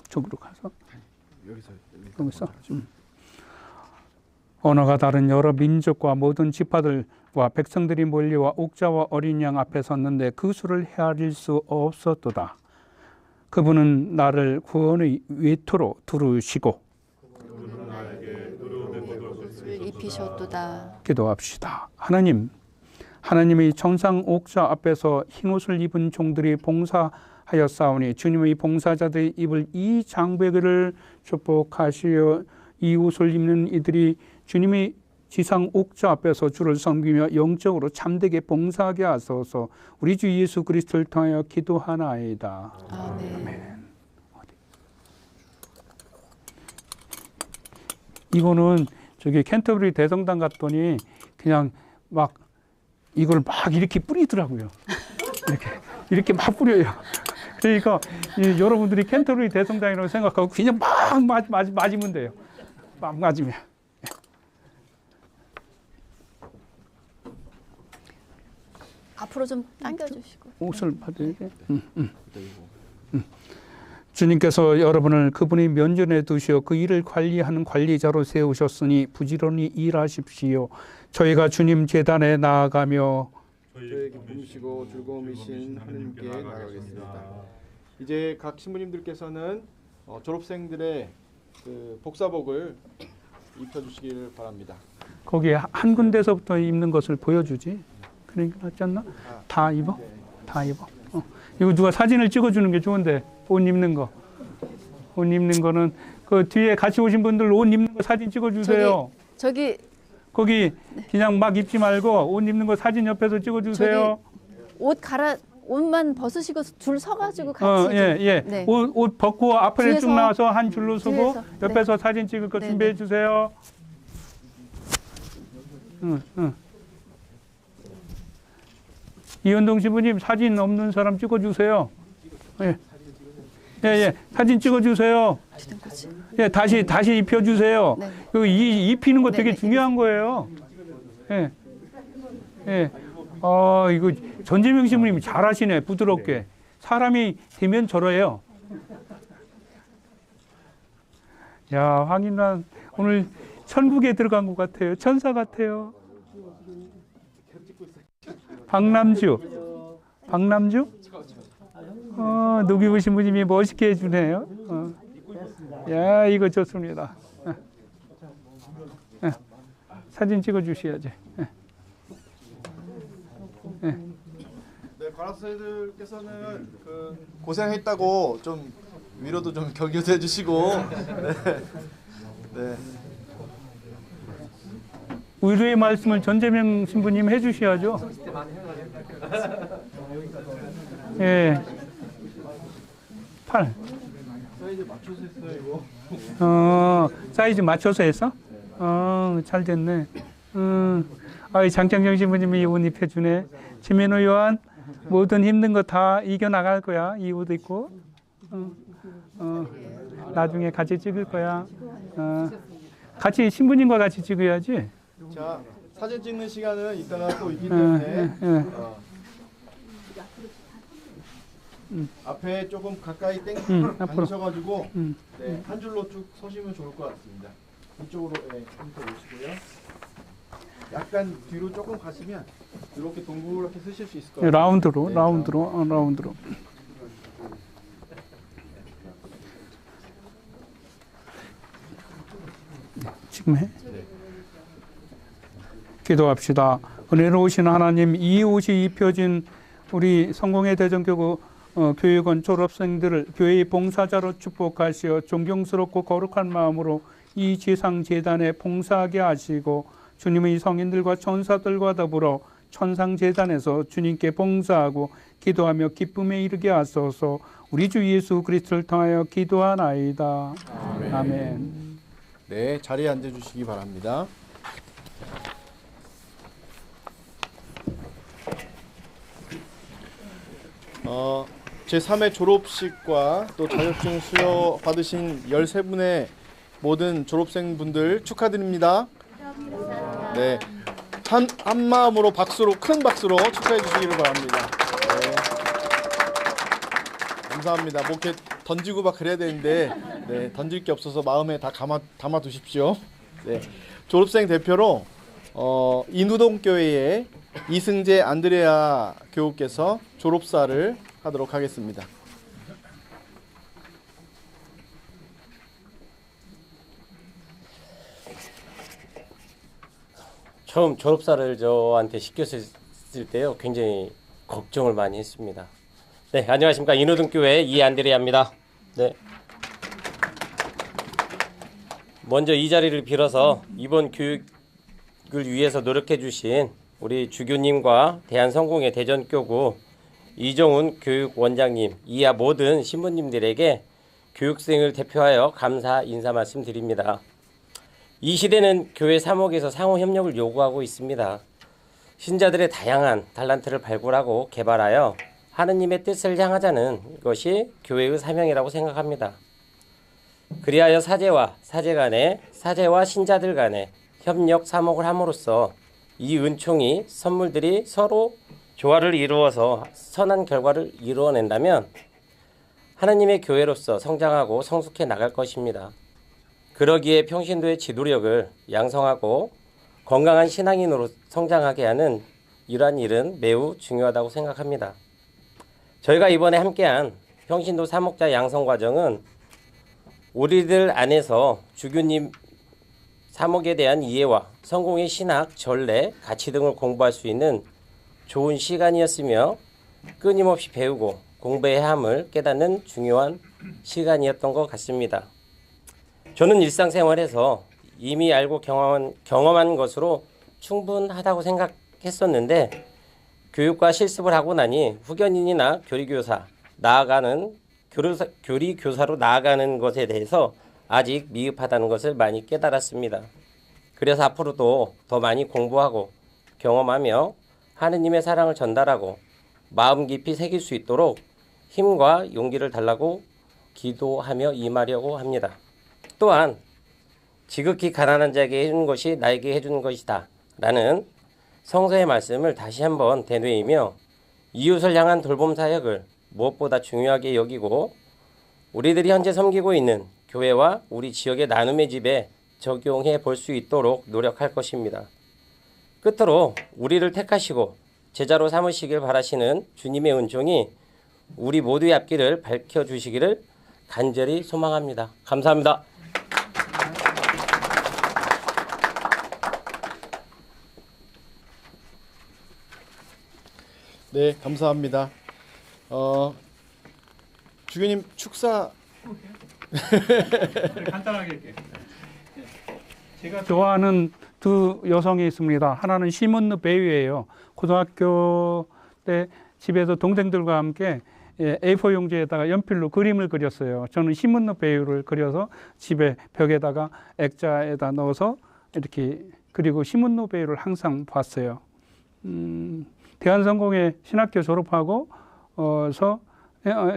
쪽으로 가서 여기서 언어가 다른 여러 민족과 모든 지파들과 백성들이 몰려와 옥자와 어린 양 앞에 섰는데 그 수를 헤아릴 수 없었도다. 그분은 나를 구원의 외투로 두르시고 입히셨도다. 기도합시다. 하나님의 정상 옥자 앞에서 흰 옷을 입은 종들이 봉사하였사오니 주님의 봉사자들이 입을 이 장배를 축복하시어 이 옷을 입는 이들이 주님의 지상 옥자 앞에서 주를 섬기며 영적으로 참되게 봉사하게 하소서. 우리 주 예수 그리스도를 통하여 기도하나이다. 아멘. 이거는 저기 캔터버리 대성당 갔더니 그냥 막 이걸 막 이렇게 뿌리더라고요. 이렇게 막 뿌려요. 그러니까 여러분들이 캔터버리 대성당이라고 생각하고 그냥 막 맞으면 돼요. 막 맞으면. 앞으로 좀 당겨주시고. 옷을 받아야 돼. 주님께서 여러분을 그분의 면전에 두시어 그 일을 관리하는 관리자로 세우셨으니 부지런히 일하십시오. 저희가 주님 제단에 나아가며 저에게 부르시고 즐거움이신 하느님께 나아가겠습니다. 이제 각 신부님들께서는 졸업생들의 그 복사복을 입혀주시기를 바랍니다. 거기에 한 군데서부터 입는 것을 보여주지. 그러니까 낫지 않나? 다 입어? 네. 다 입어. 이거 누가 사진을 찍어주는 게 좋은데 옷 입는 거. 옷 입는 거는 그 뒤에 같이 오신 분들 옷 입는 거 사진 찍어주세요. 저기 거기 그냥 막 입지 말고 옷 입는 거 사진 옆에서 찍어주세요. 옷만 벗으시고 줄 서가지고 같이. 예. 네. 옷 벗고 앞에 쭉 뒤에서, 나와서 한 줄로 서고 뒤에서, 옆에서 사진 찍을 거 네, 준비해 주세요. 이현동 신부님 사진 없는 사람 찍어주세요. 예. 사진 찍어주세요. 예, 다시 입혀주세요. 네. 이 입히는 거 되게 네, 중요한 거예요. 예. 이거 전재명 신부님이 잘하시네, 부드럽게. 사람이 되면 저래요. 야, 황인란 오늘 천국에 들어간 것 같아요. 천사 같아요. 박남주? 노기부 신부님이 멋있게 해주네요. 야, 이거 좋습니다. 사진 찍어주셔야지. 네, 관학생들께서는 그 고생했다고 좀 위로도 좀 격려도 해주시고. 네. 위로의 말씀을 전재명 신부님 해주셔야죠. 예. 8. 사이즈 맞춰서 했어요 이거. 사이즈 맞춰서 했어? 잘 됐네. 장창정 신부님이 이 옷 입혀주네. 지민호 요한 모든 힘든 거 다 이겨나갈 거야. 이 옷 입고. 나중에 같이 찍을 거야. 같이 신부님과 같이 찍어야지. 자, 사진 찍는 시간은 이따가 또 있기 때문에 앞에 조금 가까이 당기셔가지고 네, 한 줄로 쭉 서시면 좋을 것 같습니다. 이쪽으로 컴퓨터 오시고요. 약간 뒤로 조금 가시면 이렇게 동그랗게 쓰실 수 있을 것 같아요. 라운드로. 지금 해? 기도합시다. 은혜로우신 하나님, 이 옷이 입혀진 우리 성공회 대전교구 교육원 졸업생들을 교회의 봉사자로 축복하시어 존경스럽고 거룩한 마음으로 이 지상재단에 봉사하게 하시고 주님의 성인들과 천사들과 더불어 천상재단에서 주님께 봉사하고 기도하며 기쁨에 이르게 하소서. 우리 주 예수 그리스도를 통하여 기도하나이다. 아멘. 네, 자리에 앉아주시기 바랍니다. 제3회 졸업식과 또 자격증 수여 받으신 13분의 모든 졸업생분들 축하드립니다. 네, 한 마음으로 박수로, 큰 박수로 축하해 주시기를 바랍니다. 네. 감사합니다. 뭐 이렇게 던지고 막 그래야 되는데 네, 던질 게 없어서 마음에 다 담아 두십시오. 네, 졸업생 대표로 인후동교회의 이승재 안드레아 교우께서 졸업사를 하도록 하겠습니다. 처음 졸업사를 저한테 시켰을 때요, 굉장히 걱정을 많이 했습니다. 네, 안녕하십니까. 인후동교회 이안드레아입니다. 네. 먼저 이 자리를 빌어서 이번 교육을 위해서 노력해 주신 우리 주교님과 대한성공회 대전교구 이정훈 교육원장님, 이하 모든 신부님들에게 교육생을 대표하여 감사 인사 말씀드립니다. 이 시대는 교회 사목에서 상호 협력을 요구하고 있습니다. 신자들의 다양한 달란트를 발굴하고 개발하여 하느님의 뜻을 향하자는 것이 교회의 사명이라고 생각합니다. 그리하여 사제와 사제 간에, 사제와 신자들 간에 협력 사목을 함으로써 이 은총이 선물들이 서로 조화를 이루어서 선한 결과를 이루어낸다면 하나님의 교회로서 성장하고 성숙해 나갈 것입니다. 그러기에 평신도의 지도력을 양성하고 건강한 신앙인으로 성장하게 하는 이러한 일은 매우 중요하다고 생각합니다. 저희가 이번에 함께한 평신도 사목자 양성 과정은 우리들 안에서 주교님 사목에 대한 이해와 성공의 신학, 전례, 가치 등을 공부할 수 있는 좋은 시간이었으며 끊임없이 배우고 공부해야 함을 깨닫는 중요한 시간이었던 것 같습니다. 저는 일상생활에서 이미 알고 경험한 것으로 충분하다고 생각했었는데 교육과 실습을 하고 나니 후견인이나 교리교사로 나아가는 것에 대해서 아직 미흡하다는 것을 많이 깨달았습니다. 그래서 앞으로도 더 많이 공부하고 경험하며 하느님의 사랑을 전달하고 마음 깊이 새길 수 있도록 힘과 용기를 달라고 기도하며 임하려고 합니다. 또한 지극히 가난한 자에게 해주는 것이 나에게 해주는 것이다 라는 성서의 말씀을 다시 한번 되뇌이며 이웃을 향한 돌봄 사역을 무엇보다 중요하게 여기고 우리들이 현재 섬기고 있는 교회와 우리 지역의 나눔의 집에 적용해 볼 수 있도록 노력할 것입니다. 끝으로 우리를 택하시고 제자로 삼으시길 바라시는 주님의 은총이 우리 모두의 앞길을 밝혀주시기를 간절히 소망합니다. 감사합니다. 네, 감사합니다. 주교님 축사 간단하게 할게요. 제가 좋아하는 두 여성이 있습니다. 하나는 시몬느 베이예요. 고등학교 때 집에서 동생들과 함께 A4 용지에다가 연필로 그림을 그렸어요. 저는 시몬느 베이를 그려서 집에 벽에다가 액자에다 넣어서 이렇게 그리고 시몬느 베이를 항상 봤어요. 대한성공회 신학교 졸업하고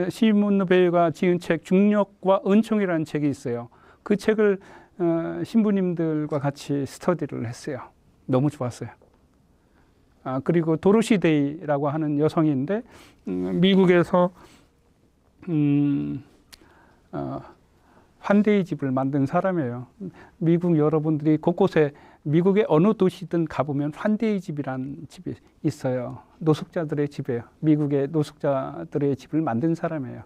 시몬느 베이가 지은 책 중력과 은총이라는 책이 있어요. 그 책을 신부님들과 같이 스터디를 했어요. 너무 좋았어요. 그리고 도로시 데이라고 하는 여성인데 미국에서 환대의 집을 만든 사람이에요. 미국 여러분들이 곳곳에 미국의 어느 도시든 가보면 환대의 집이라는 집이 있어요. 노숙자들의 집이에요. 미국의 노숙자들의 집을 만든 사람이에요.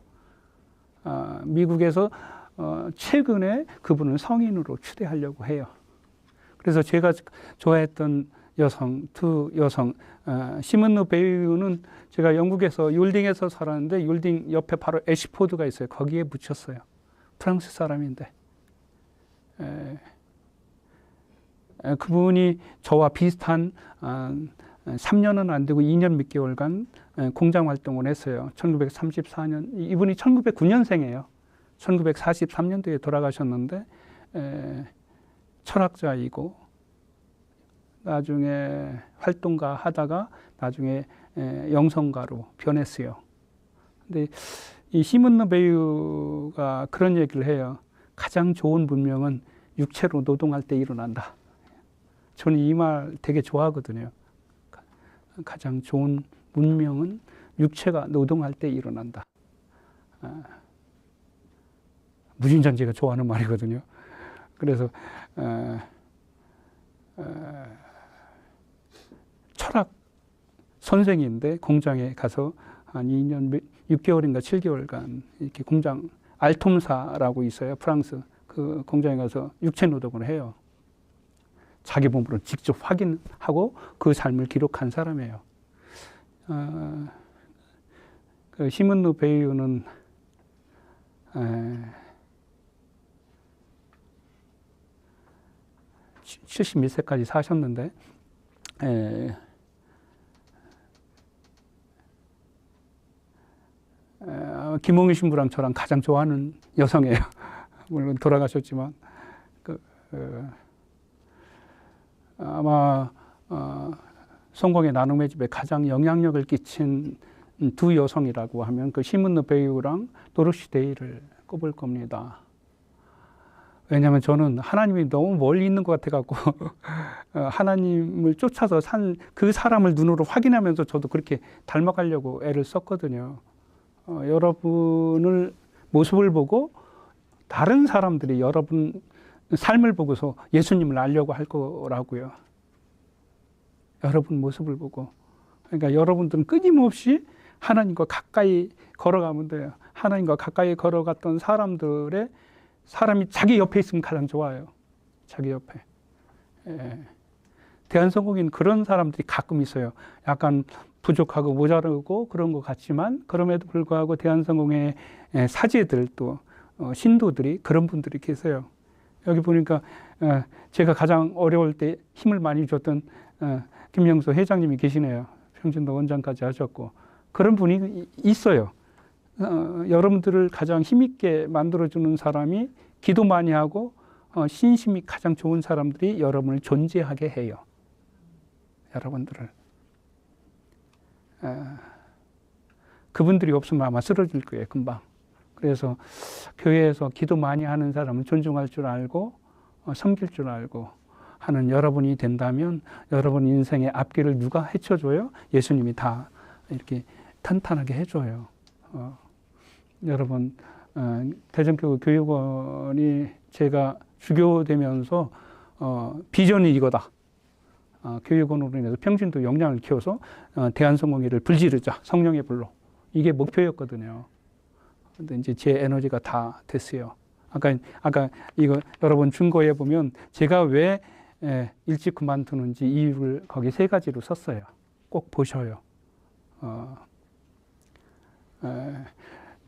미국에서 최근에 그분을 성인으로 추대하려고 해요. 그래서 제가 좋아했던 여성, 두 여성, 시몬느 베이유는 제가 영국에서 율딩에서 살았는데 율딩 옆에 바로 애시포드가 있어요. 거기에 묻혔어요. 프랑스 사람인데. 그분이 저와 비슷한 3년은 안 되고 2년 몇 개월간 공장 활동을 했어요. 1934년, 이분이 1909년생이에요. 1943년도에 돌아가셨는데 철학자이고 나중에 활동가 하다가 나중에 영성가로 변했어요. 근데 이 시몬느 베이유가 그런 얘기를 해요. 가장 좋은 문명은 육체로 노동할 때 일어난다. 저는 이 말 되게 좋아하거든요. 가장 좋은 문명은 육체가 노동할 때 일어난다. 무진장 제가 좋아하는 말이거든요. 그래서 철학 선생인데 공장에 가서 한 2년 6개월인가 7개월간 이렇게 공장 알톰사라고 있어요. 프랑스 그 공장에 가서 육체 노동을 해요. 자기 몸으로 직접 확인하고 그 삶을 기록한 사람이에요. 그 시몬느 베이유는 71세까지 사셨는데 김홍희 신부랑 저랑 가장 좋아하는 여성이에요. 물론 돌아가셨지만 아마 성공의 나눔의 집에 가장 영향력을 끼친 두 여성이라고 하면 그 시몬느 베이유랑 도로시 데이를 꼽을 겁니다. 왜냐하면 저는 하나님이 너무 멀리 있는 것 같아갖고 하나님을 쫓아서 산 그 사람을 눈으로 확인하면서 저도 그렇게 닮아가려고 애를 썼거든요. 여러분을 모습을 보고 다른 사람들이 여러분 삶을 보고서 예수님을 알려고 할 거라고요. 여러분 모습을 보고. 그러니까 여러분들은 끊임없이 하나님과 가까이 걸어가면 돼요. 하나님과 가까이 걸어갔던 사람이 자기 옆에 있으면 가장 좋아요. 자기 옆에. 대한성공인 그런 사람들이 가끔 있어요. 약간 부족하고 모자르고 그런 것 같지만 그럼에도 불구하고 대한성공의 사제들 또 신도들이 그런 분들이 계세요. 여기 보니까 제가 가장 어려울 때 힘을 많이 줬던 김영수 회장님이 계시네요. 평신도 원장까지 하셨고 그런 분이 있어요. 여러분들을 가장 힘있게 만들어주는 사람이 기도 많이 하고 신심이 가장 좋은 사람들이 여러분을 존재하게 해요. 여러분들을. 그분들이 없으면 아마 쓰러질 거예요. 금방. 그래서 교회에서 기도 많이 하는 사람은 존중할 줄 알고 섬길 줄 알고 하는 여러분이 된다면 여러분 인생의 앞길을 누가 헤쳐줘요? 예수님이 다 이렇게 탄탄하게 해줘요. 여러분 대전교회 교육원이 제가 주교되면서 비전이 이거다. 교육원으로 인해서 평신도 역량을 키워서 대한성공회를 불지르자. 성령의 불로. 이게 목표였거든요. 근데 이제 제 에너지가 다 됐어요. 아까 이거 여러분 준거에 보면 제가 왜 일찍 그만두는지 이유를 거기 3가지로 썼어요. 꼭 보셔요.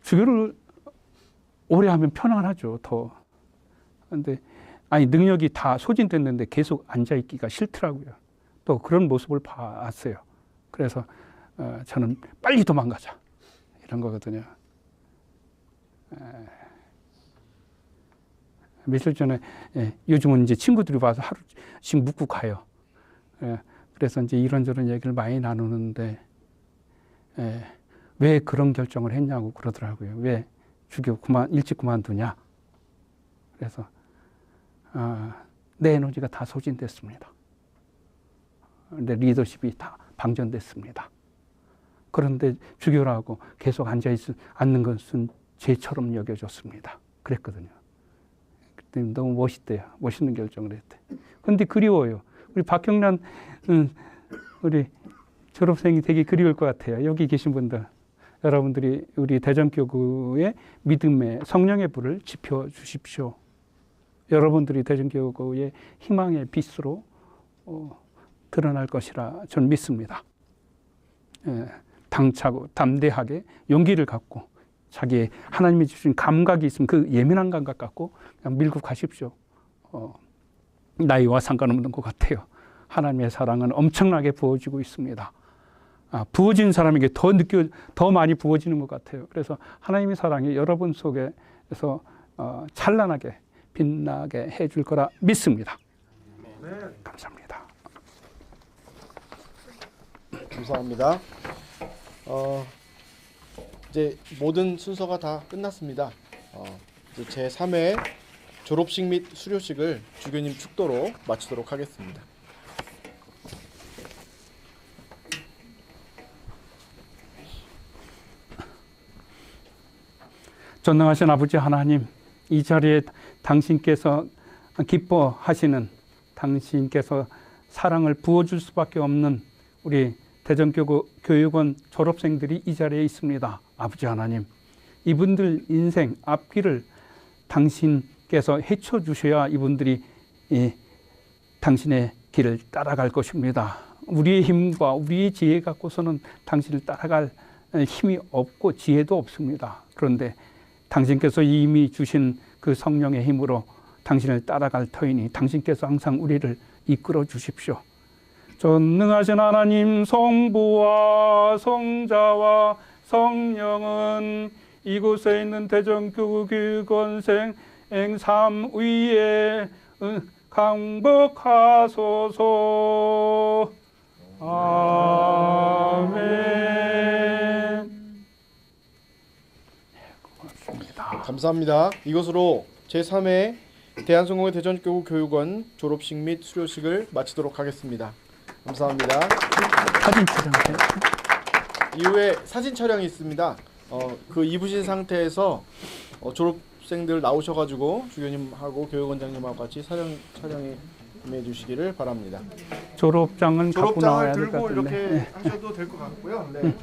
주교를 오래 하면 편안하죠, 더. 근데 능력이 다 소진됐는데 계속 앉아있기가 싫더라고요. 또 그런 모습을 봤어요. 그래서 저는 빨리 도망가자 이런 거거든요. 며칠 전에 요즘은 이제 친구들이 와서 하루씩 묵고 가요. 그래서 이제 이런저런 얘기를 많이 나누는데 왜 그런 결정을 했냐고 그러더라고요. 왜 주교 일찍 그만두냐. 그래서 내 에너지가 다 소진됐습니다. 내 리더십이 다 방전됐습니다. 그런데 주교라고 계속 앉는 것은 죄처럼 여겨졌습니다. 그랬거든요. 그때 너무 멋있대요. 멋있는 결정을 했대. 그런데 그리워요. 우리 박형란 우리 졸업생이 되게 그리울 것 같아요. 여기 계신 분들. 여러분들이 우리 대전교구의 믿음의 성령의 불을 지펴 주십시오. 여러분들이 대전교구의 희망의 빛으로 드러날 것이라 저는 믿습니다. 당차고 담대하게 용기를 갖고 자기의 하나님이 주신 감각이 있으면 그 예민한 감각 갖고 그냥 밀고 가십시오. 나이와 상관없는 것 같아요. 하나님의 사랑은 엄청나게 부어지고 있습니다. 부어진 사람에게 더 많이 부어지는 것 같아요. 그래서 하나님의 사랑이 여러분 속에서 찬란하게 빛나게 해줄 거라 믿습니다. 감사합니다. 감사합니다. 이제 모든 순서가 다 끝났습니다. 이제 제 3회 졸업식 및 수료식을 주교님 축도로 마치도록 하겠습니다. 전능하신 아버지 하나님, 이 자리에 당신께서 기뻐하시는, 당신께서 사랑을 부어줄 수밖에 없는 우리 대전교구 교육원 졸업생들이 이 자리에 있습니다. 아버지 하나님, 이분들 인생 앞길을 당신께서 헤쳐주셔야 이분들이 당신의 길을 따라갈 것입니다. 우리의 힘과 우리의 지혜 갖고서는 당신을 따라갈 힘이 없고 지혜도 없습니다. 그런데 당신께서 이미 주신 그 성령의 힘으로 당신을 따라갈 터이니 당신께서 항상 우리를 이끌어 주십시오. 전능하신 하나님, 성부와 성자와 성령은 이곳에 있는 대전교구 교육원생 삶 위에 강복하소서. 아멘. 감사합니다. 이것으로 제3회 대한성공회 대전교구 교육원 졸업식 및 수료식을 마치도록 하겠습니다. 감사합니다. 사진 촬영. 이후에 사진 촬영이 있습니다. 그 입으신 상태에서 졸업생들 나오셔가지고 주교님하고 교육원장님하고 같이 촬영에 임해주시기를 바랍니다. 졸업장은 갖고 나와야 될 것 졸업장을 들고 같은데. 이렇게 하셔도 될 것 같고요. 네.